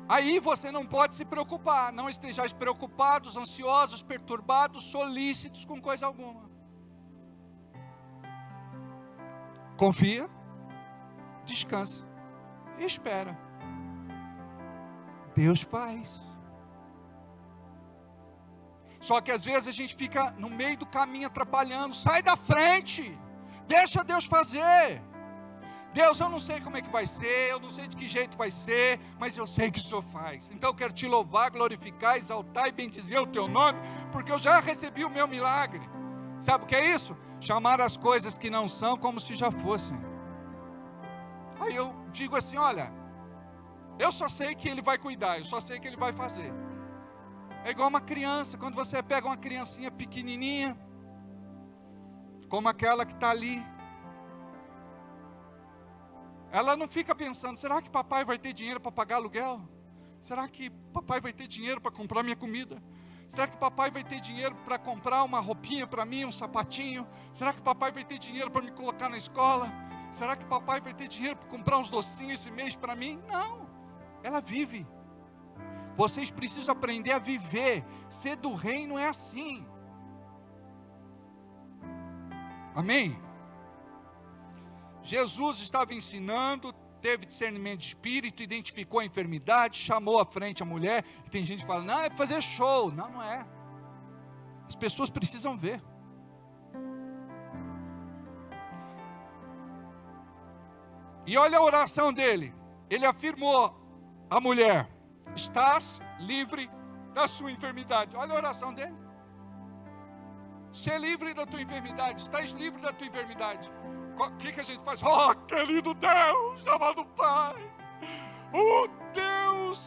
[SPEAKER 7] Aí você não pode se preocupar. Não estejais preocupados, ansiosos, perturbados, solícitos com coisa alguma. Confia, descansa e espera. Deus faz. Só que às vezes a gente fica no meio do caminho atrapalhando. Sai da frente. Deixa Deus fazer. Deus, eu não sei como é que vai ser, eu não sei de que jeito vai ser, mas eu sei que o Senhor faz. Então eu quero te louvar, glorificar, exaltar e bendizer o teu nome, porque eu já recebi o meu milagre. Sabe o que é isso? Chamar as coisas que não são como se já fossem. Aí eu digo assim, olha, eu só sei que Ele vai cuidar, eu só sei que Ele vai fazer. É igual uma criança, quando você pega uma criancinha pequenininha, como aquela que está ali, ela não fica pensando, será que papai vai ter dinheiro para pagar aluguel? Será que papai vai ter dinheiro para comprar minha comida? Será que papai vai ter dinheiro para comprar uma roupinha para mim, um sapatinho? Será que papai vai ter dinheiro para me colocar na escola? Será que papai vai ter dinheiro para comprar uns docinhos esse mês para mim? Não, ela vive. Vocês precisam aprender a viver. Ser do reino é assim. Amém? Jesus estava ensinando, teve discernimento de espírito, identificou a enfermidade, chamou à frente a mulher, e tem gente que fala, não, é para fazer show. Não, não é. As pessoas precisam ver. E olha a oração dele. Ele afirmou à mulher, estás livre da sua enfermidade. Olha a oração dele. Ser livre da tua enfermidade, estás livre da tua enfermidade. O que a gente faz? Oh, querido Deus, amado Pai, oh Deus,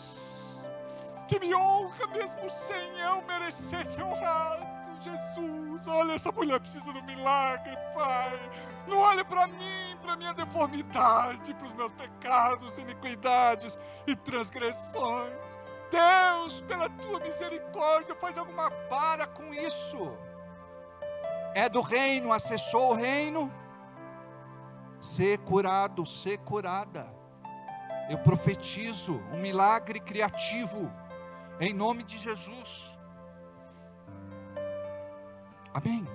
[SPEAKER 7] que me honra mesmo sem eu merecer ser honrado. Jesus, olha, essa mulher precisa do milagre, Pai. Não olhe para mim, para minha deformidade, para os meus pecados, iniquidades e transgressões. Deus, pela tua misericórdia, faz alguma para com isso. É do reino, acessou o reino. Ser curado, ser curada. Eu profetizo um milagre criativo em nome de Jesus. Amém.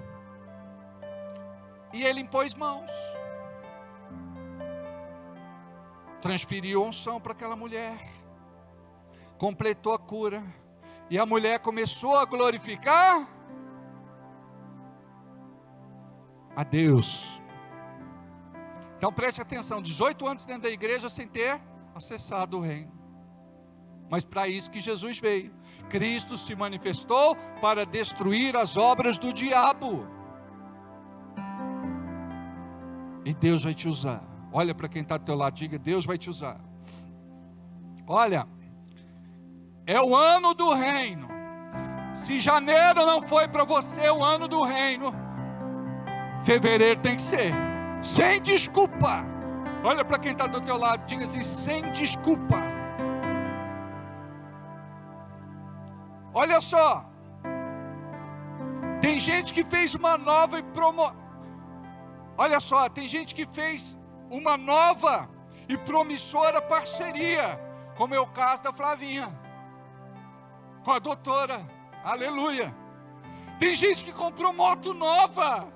[SPEAKER 7] E ele impôs mãos, transferiu unção para aquela mulher, completou a cura, e a mulher começou a glorificar a Deus. Então preste atenção, 18 anos dentro da igreja sem ter acessado o reino. Mas para isso que Jesus veio. Cristo se manifestou para destruir as obras do diabo. E Deus vai te usar. Olha para quem está do teu lado, diga, Deus vai te usar. Olha, é o ano do reino. Se janeiro não foi para você o ano do reino, fevereiro tem que ser. Sem desculpa. Olha para quem está do teu lado, diga assim, sem desculpa. Olha só, tem gente que fez uma nova Olha só, tem gente que fez uma nova e promissora parceria, como é o caso da Flavinha, com a doutora, aleluia. Tem gente que comprou moto nova.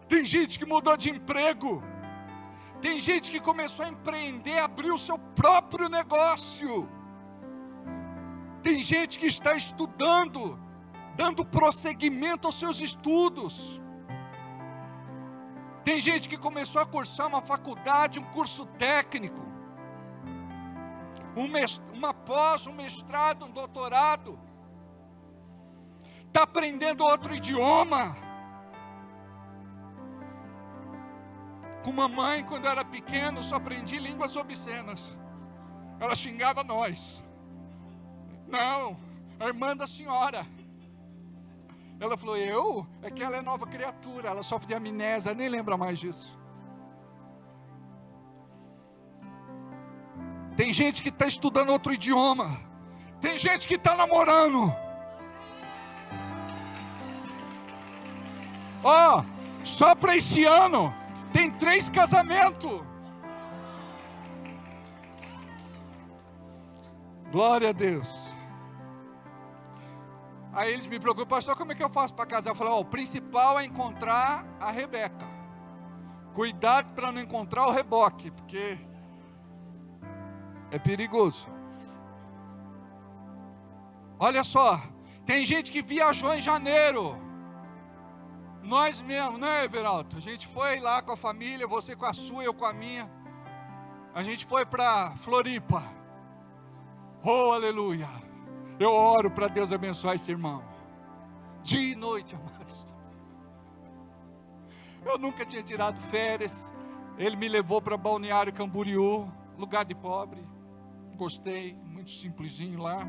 [SPEAKER 7] Tem gente que mudou de emprego. Tem gente que começou a empreender, abrir o seu próprio negócio. Tem gente que está estudando, dando prosseguimento aos seus estudos. Tem gente que começou a cursar uma faculdade, um curso técnico, uma pós, um mestrado, um doutorado. Está aprendendo outro idioma. Com mamãe, quando eu era pequeno, eu só aprendi línguas obscenas. Ela xingava nós. Não, a irmã da senhora. Ela falou, é que ela é nova criatura, ela sofre de amnésia, nem lembra mais disso. Tem gente que está estudando outro idioma. Tem gente que está namorando. Só para esse ano, tem 3 casamentos. Glória a Deus. Aí eles me preocupam, pastor, como é que eu faço para casar? Eu falo, o principal é encontrar a Rebeca. Cuidado para não encontrar o reboque, porque é perigoso. Olha só, tem gente que viajou em janeiro. Nós mesmo, né, Everaldo? A gente foi lá com a família, você com a sua, eu com a minha. A gente foi para Floripa. Oh, aleluia. Eu oro para Deus abençoar esse irmão. Dia e noite, amados. Eu nunca tinha tirado férias. Ele me levou para Balneário Camboriú, lugar de pobre. Gostei, muito simplesinho lá.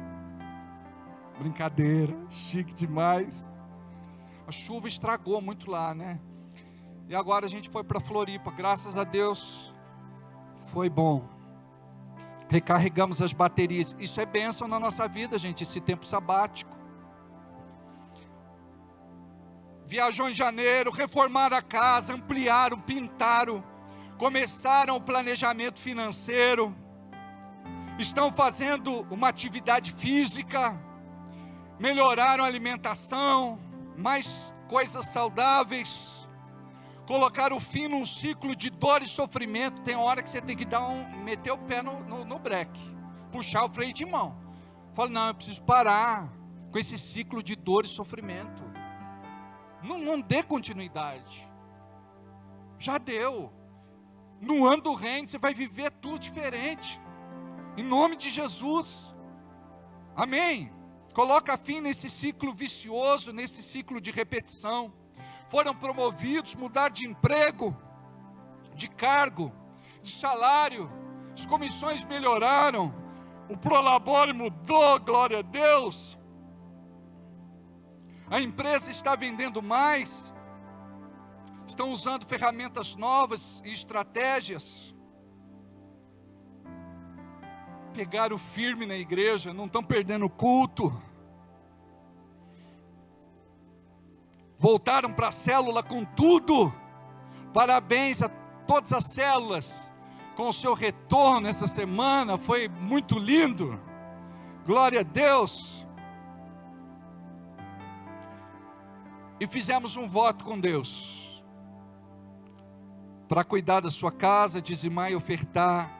[SPEAKER 7] Brincadeira, chique demais. A chuva estragou muito lá, né? E agora a gente foi para Floripa. Graças a Deus, foi bom. Recarregamos as baterias. Isso é bênção na nossa vida, gente, esse tempo sabático. Viajou em janeiro, reformaram a casa, ampliaram, pintaram, começaram o planejamento financeiro, estão fazendo uma atividade física, melhoraram a alimentação, mais coisas saudáveis, colocaram fim num ciclo de dor e sofrimento. Tem hora que você tem que meter o pé no breque, puxar o freio de mão. Fala, não, eu preciso parar com esse ciclo de dor e sofrimento. Não dê continuidade. Já deu. No ano do reino você vai viver tudo diferente. Em nome de Jesus. Amém. Coloca fim nesse ciclo vicioso, nesse ciclo de repetição. Foram promovidos, mudaram de emprego, de cargo, de salário. As comissões melhoraram. O Prolabore mudou, glória a Deus. A empresa está vendendo mais. Estão usando ferramentas novas e estratégias. Pegaram firme na igreja, não estão perdendo o culto. Voltaram para a célula com tudo. Parabéns a todas as células com o seu retorno essa semana. Foi muito lindo. Glória a Deus. E fizemos um voto com Deus para cuidar da sua casa, dizimar e ofertar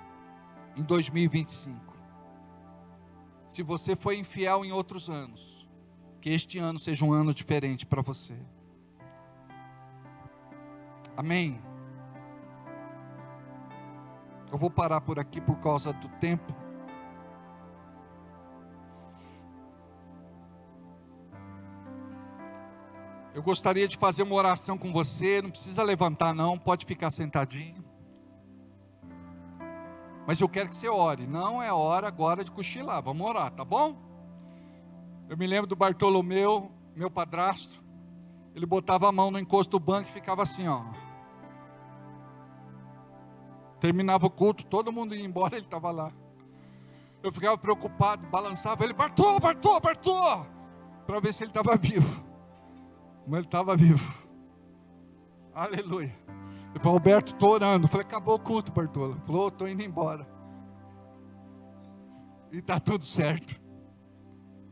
[SPEAKER 7] em 2025. Se você foi infiel em outros anos, que este ano seja um ano diferente para você. Amém. Eu vou parar por aqui por causa do tempo. Eu gostaria de fazer uma oração com você. Não precisa levantar não, pode ficar sentadinho. Mas eu quero que você ore. Não é hora agora de cochilar. Vamos orar, tá bom? Eu me lembro do Bartolomeu, meu padrasto. Ele botava a mão no encosto do banco e ficava assim, ó. Terminava o culto, todo mundo ia embora, ele estava lá. Eu ficava preocupado, balançava ele, Bartô, para ver se ele estava vivo. Mas ele estava vivo. Aleluia. Eu falei, Alberto, estou orando. Eu falei, acabou o culto, Bartolo. Ele falou, estou indo embora. E está tudo certo.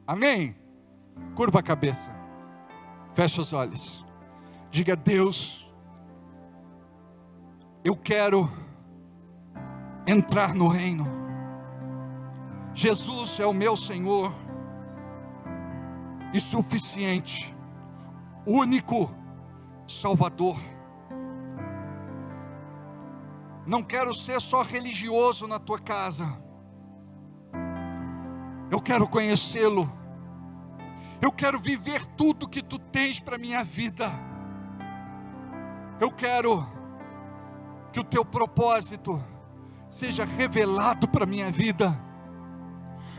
[SPEAKER 7] Amém? Curva a cabeça. Fecha os olhos. Diga, Deus, eu quero entrar no reino. Jesus é o meu Senhor e suficiente, único Salvador. Não quero ser só religioso na tua casa. Eu quero conhecê-lo. Eu quero viver tudo que tu tens para minha vida. Eu quero que o teu propósito seja revelado para minha vida.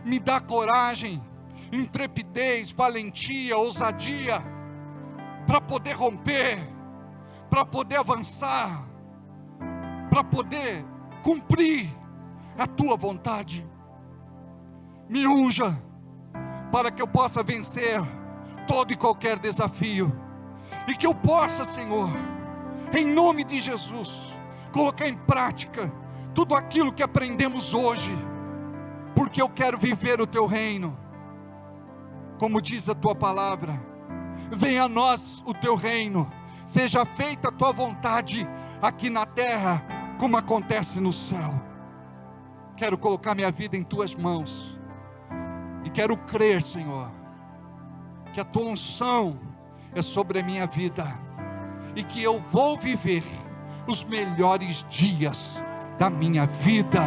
[SPEAKER 7] Me dá coragem, intrepidez, valentia, ousadia, para poder romper, para poder avançar, para poder cumprir a tua vontade. Me unja, para que eu possa vencer todo e qualquer desafio, e que eu possa, Senhor, em nome de Jesus, colocar em prática tudo aquilo que aprendemos hoje, porque eu quero viver o teu reino. Como diz a tua palavra, venha a nós o teu reino, seja feita a tua vontade aqui na terra, como acontece no céu. Quero colocar minha vida em tuas mãos, e quero crer, Senhor, que a tua unção é sobre a minha vida, e que eu vou viver os melhores dias da minha vida,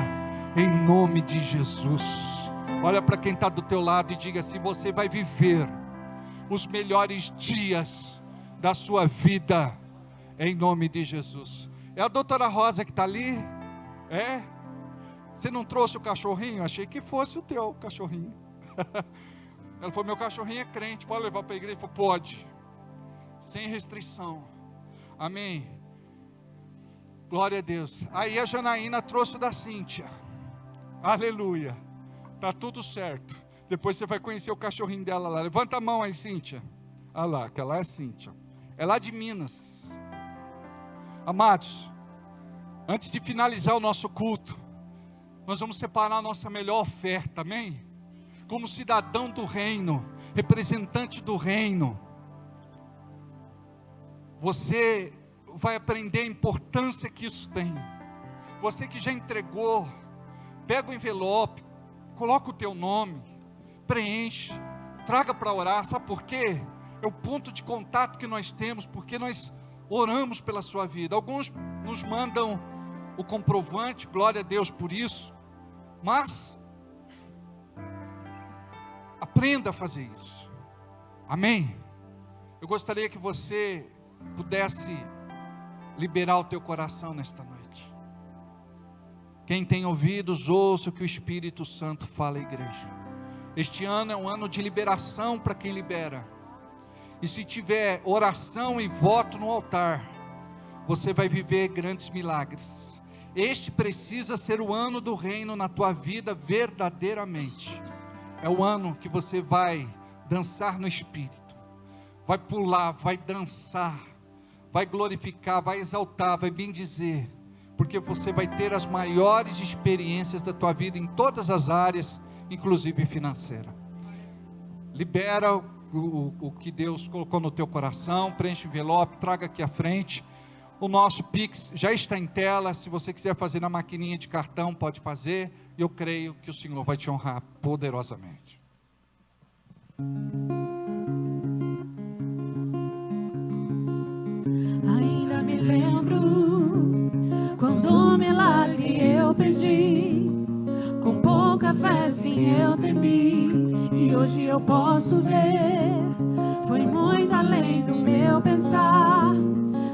[SPEAKER 7] em nome de Jesus. Olha para quem está do teu lado e diga assim: você vai viver os melhores dias da sua vida, em nome de Jesus. É a doutora Rosa que está ali? É? Você não trouxe o cachorrinho? Achei que fosse o teu cachorrinho. Ela falou: meu cachorrinho é crente, pode levar para a igreja? Eu falei: pode, sem restrição. Amém. Glória a Deus. Aí a Janaína trouxe o da Cíntia. Aleluia. Tá tudo certo. Depois você vai conhecer o cachorrinho dela lá. Levanta a mão aí, Cíntia. Olha lá, aquela é a Cíntia. É lá de Minas. Amados, antes de finalizar o nosso culto, nós vamos separar a nossa melhor oferta, amém? Como cidadão do reino, representante do reino, você vai aprender a importância que isso tem. Você que já entregou, pega o envelope, coloca o teu nome, preenche, traga para orar. Sabe por quê? É o ponto de contato que nós temos, porque nós oramos pela sua vida. Alguns nos mandam o comprovante, glória a Deus por isso, mas aprenda a fazer isso, amém? Eu gostaria que você pudesse liberar o teu coração nesta noite. Quem tem ouvidos, ouça o que o Espírito Santo fala à igreja. Este ano é um ano de liberação para quem libera. E se tiver oração e voto no altar, você vai viver grandes milagres. Este precisa ser o ano do reino na tua vida verdadeiramente. É o ano que você vai dançar no Espírito, vai pular, vai dançar, vai glorificar, vai exaltar, vai bendizer, porque você vai ter as maiores experiências da tua vida em todas as áreas, inclusive financeira. Libera o que Deus colocou no teu coração, preenche o envelope, traga aqui à frente. O nosso Pix já está em tela. Se você quiser fazer na maquininha de cartão, pode fazer. Eu creio que o Senhor vai te honrar poderosamente.
[SPEAKER 6] Ainda me lembro quando um milagre eu pedi, com pouca fé sim eu temi, e hoje eu posso ver, foi muito além do meu pensar.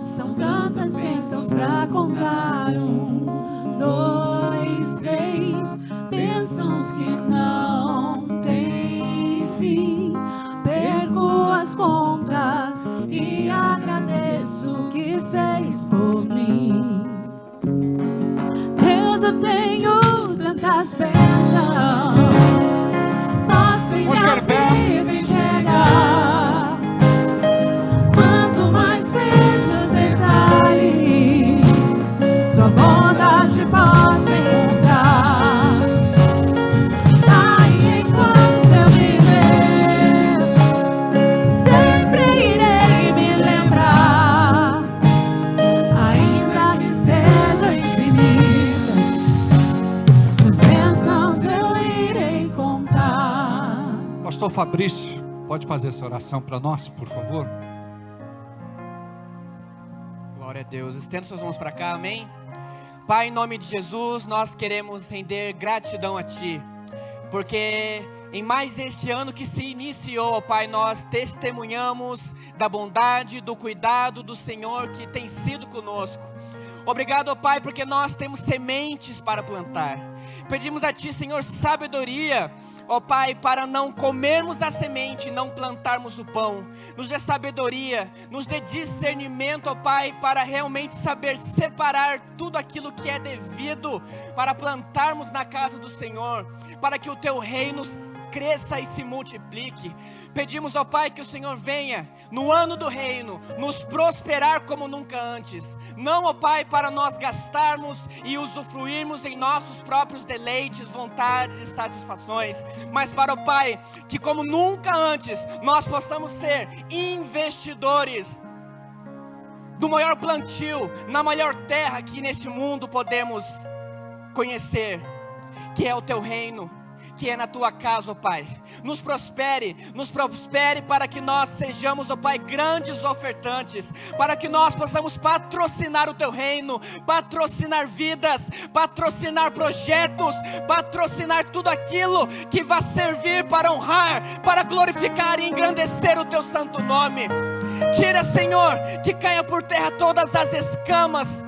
[SPEAKER 6] São tantas bênçãos pra contar, 1, 2, 3, bênçãos que não tem fim. Perco as contas e agradeço o que fez por mim. Deus, eu tenho tantas bênçãos, posso em minha vida enxergar. Quanto mais vejo os detalhes, sua bondade posso encontrar. Aí enquanto eu viver, sempre irei me lembrar, ainda que sejam infinitas
[SPEAKER 7] Pastor Fabrício, pode fazer essa oração para nós, por favor?
[SPEAKER 8] Glória a Deus. Estenda suas mãos para cá, amém? Pai, em nome de Jesus, nós queremos render gratidão a Ti, porque em mais este ano que se iniciou, Pai, nós testemunhamos da bondade, do cuidado do Senhor que tem sido conosco. Obrigado, Pai, porque nós temos sementes para plantar. Pedimos a Ti, Senhor, sabedoria, ó Pai, para não comermos a semente e não plantarmos o pão. Nos dê sabedoria, nos dê discernimento, ó Pai, para realmente saber separar tudo aquilo que é devido para plantarmos na casa do Senhor, para que o Teu reino cresça e se multiplique. Pedimos, ó Pai, que o Senhor venha no ano do reino nos prosperar como nunca antes. Não, ó Pai, para nós gastarmos e usufruirmos em nossos próprios deleites, vontades e satisfações, mas para, ó Pai, que como nunca antes nós possamos ser investidores do maior plantio, na maior terra que neste mundo podemos conhecer, que é o Teu reino, que é na Tua casa, ó Pai. Nos prospere para que nós sejamos, ó Pai, grandes ofertantes, para que nós possamos patrocinar o Teu reino, patrocinar vidas, patrocinar projetos, patrocinar tudo aquilo que vai servir para honrar, para glorificar e engrandecer o Teu santo nome. Tira, Senhor, que caia por terra todas as escamas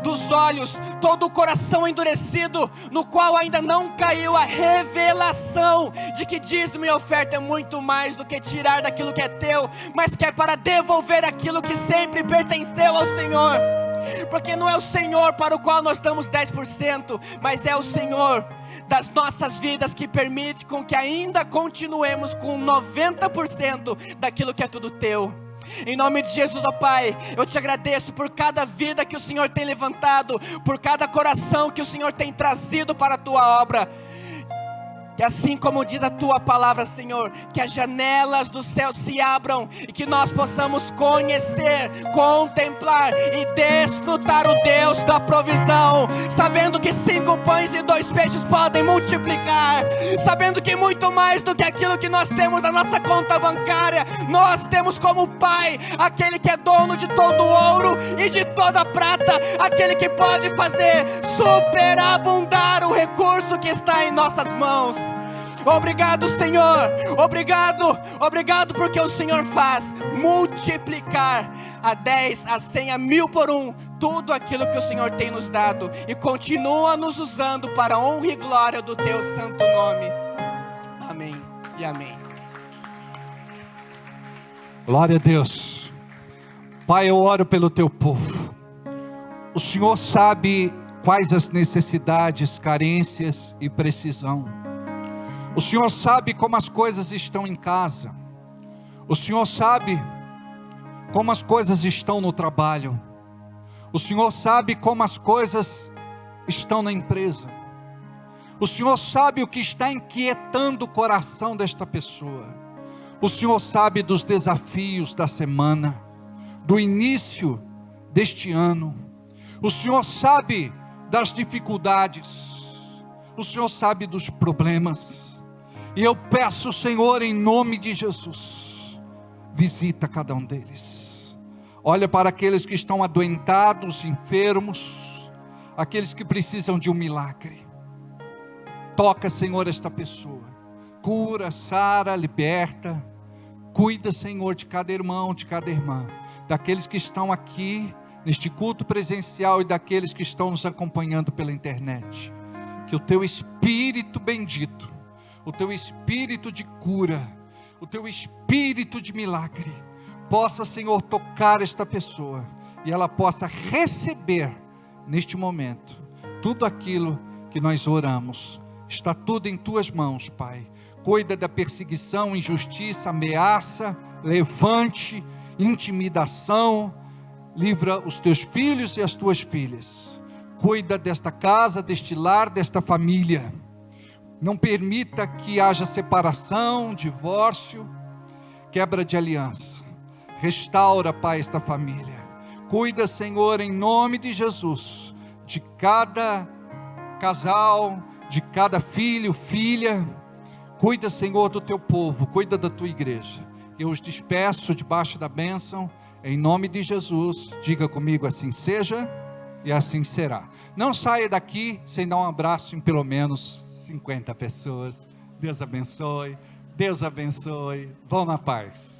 [SPEAKER 8] dos olhos, todo o coração endurecido, no qual ainda não caiu a revelação de que dízimo e oferta é muito mais do que tirar daquilo que é teu, mas que é para devolver aquilo que sempre pertenceu ao Senhor, porque não é o Senhor para o qual nós damos 10%, mas é o Senhor das nossas vidas que permite com que ainda continuemos com 90% daquilo que é tudo teu. Em nome de Jesus, ó Pai, eu Te agradeço por cada vida que o Senhor tem levantado, por cada coração que o Senhor tem trazido para a Tua obra. Que assim como diz a Tua palavra, Senhor, que as janelas do céu se abram e que nós possamos conhecer, contemplar e desfrutar o Deus da provisão, sabendo que 5 pães e 2 peixes podem multiplicar, sabendo que muito mais do que aquilo que nós temos na nossa conta bancária, nós temos como Pai, aquele que é dono de todo o ouro e de toda a prata, aquele que pode fazer superabundar o recurso que está em nossas mãos. Obrigado, Senhor, obrigado porque o Senhor faz multiplicar a 10, a 100, a 1000 por 1, tudo aquilo que o Senhor tem nos dado e continua nos usando para a honra e glória do Teu santo nome. Amém e amém.
[SPEAKER 7] Glória a Deus. Pai, eu oro pelo Teu povo. O Senhor sabe quais as necessidades, carências e precisão. O Senhor sabe como as coisas estão em casa. O Senhor sabe como as coisas estão no trabalho. O Senhor sabe como as coisas estão na empresa. O Senhor sabe o que está inquietando o coração desta pessoa. O Senhor sabe dos desafios da semana, do início deste ano. O Senhor sabe das dificuldades. O Senhor sabe dos problemas. E eu peço, Senhor, em nome de Jesus, visita cada um deles. Olha para aqueles que estão adoentados, enfermos, aqueles que precisam de um milagre. Toca, Senhor, esta pessoa. Cura, sara, liberta. Cuida, Senhor, de cada irmão, de cada irmã. Daqueles que estão aqui, neste culto presencial, e daqueles que estão nos acompanhando pela internet. Que o Teu Espírito bendito, o Teu Espírito de cura, o Teu Espírito de milagre, possa, Senhor, tocar esta pessoa, e ela possa receber, neste momento, tudo aquilo que nós oramos. Está tudo em Tuas mãos, Pai. Cuida da perseguição, injustiça, ameaça, levante, intimidação. Livra os Teus filhos e as Tuas filhas. Cuida desta casa, deste lar, desta família. Não permita que haja separação, divórcio, quebra de aliança. Restaura, Pai, esta família. Cuida, Senhor, em nome de Jesus, de cada casal, de cada filho, filha. Cuida, Senhor, do teu povo, cuida da tua igreja. Eu os despeço debaixo da bênção, em nome de Jesus. Diga comigo, assim seja e assim será. Não saia daqui sem dar um abraço em pelo menos 50 pessoas. Deus abençoe, Deus abençoe. Vão na paz.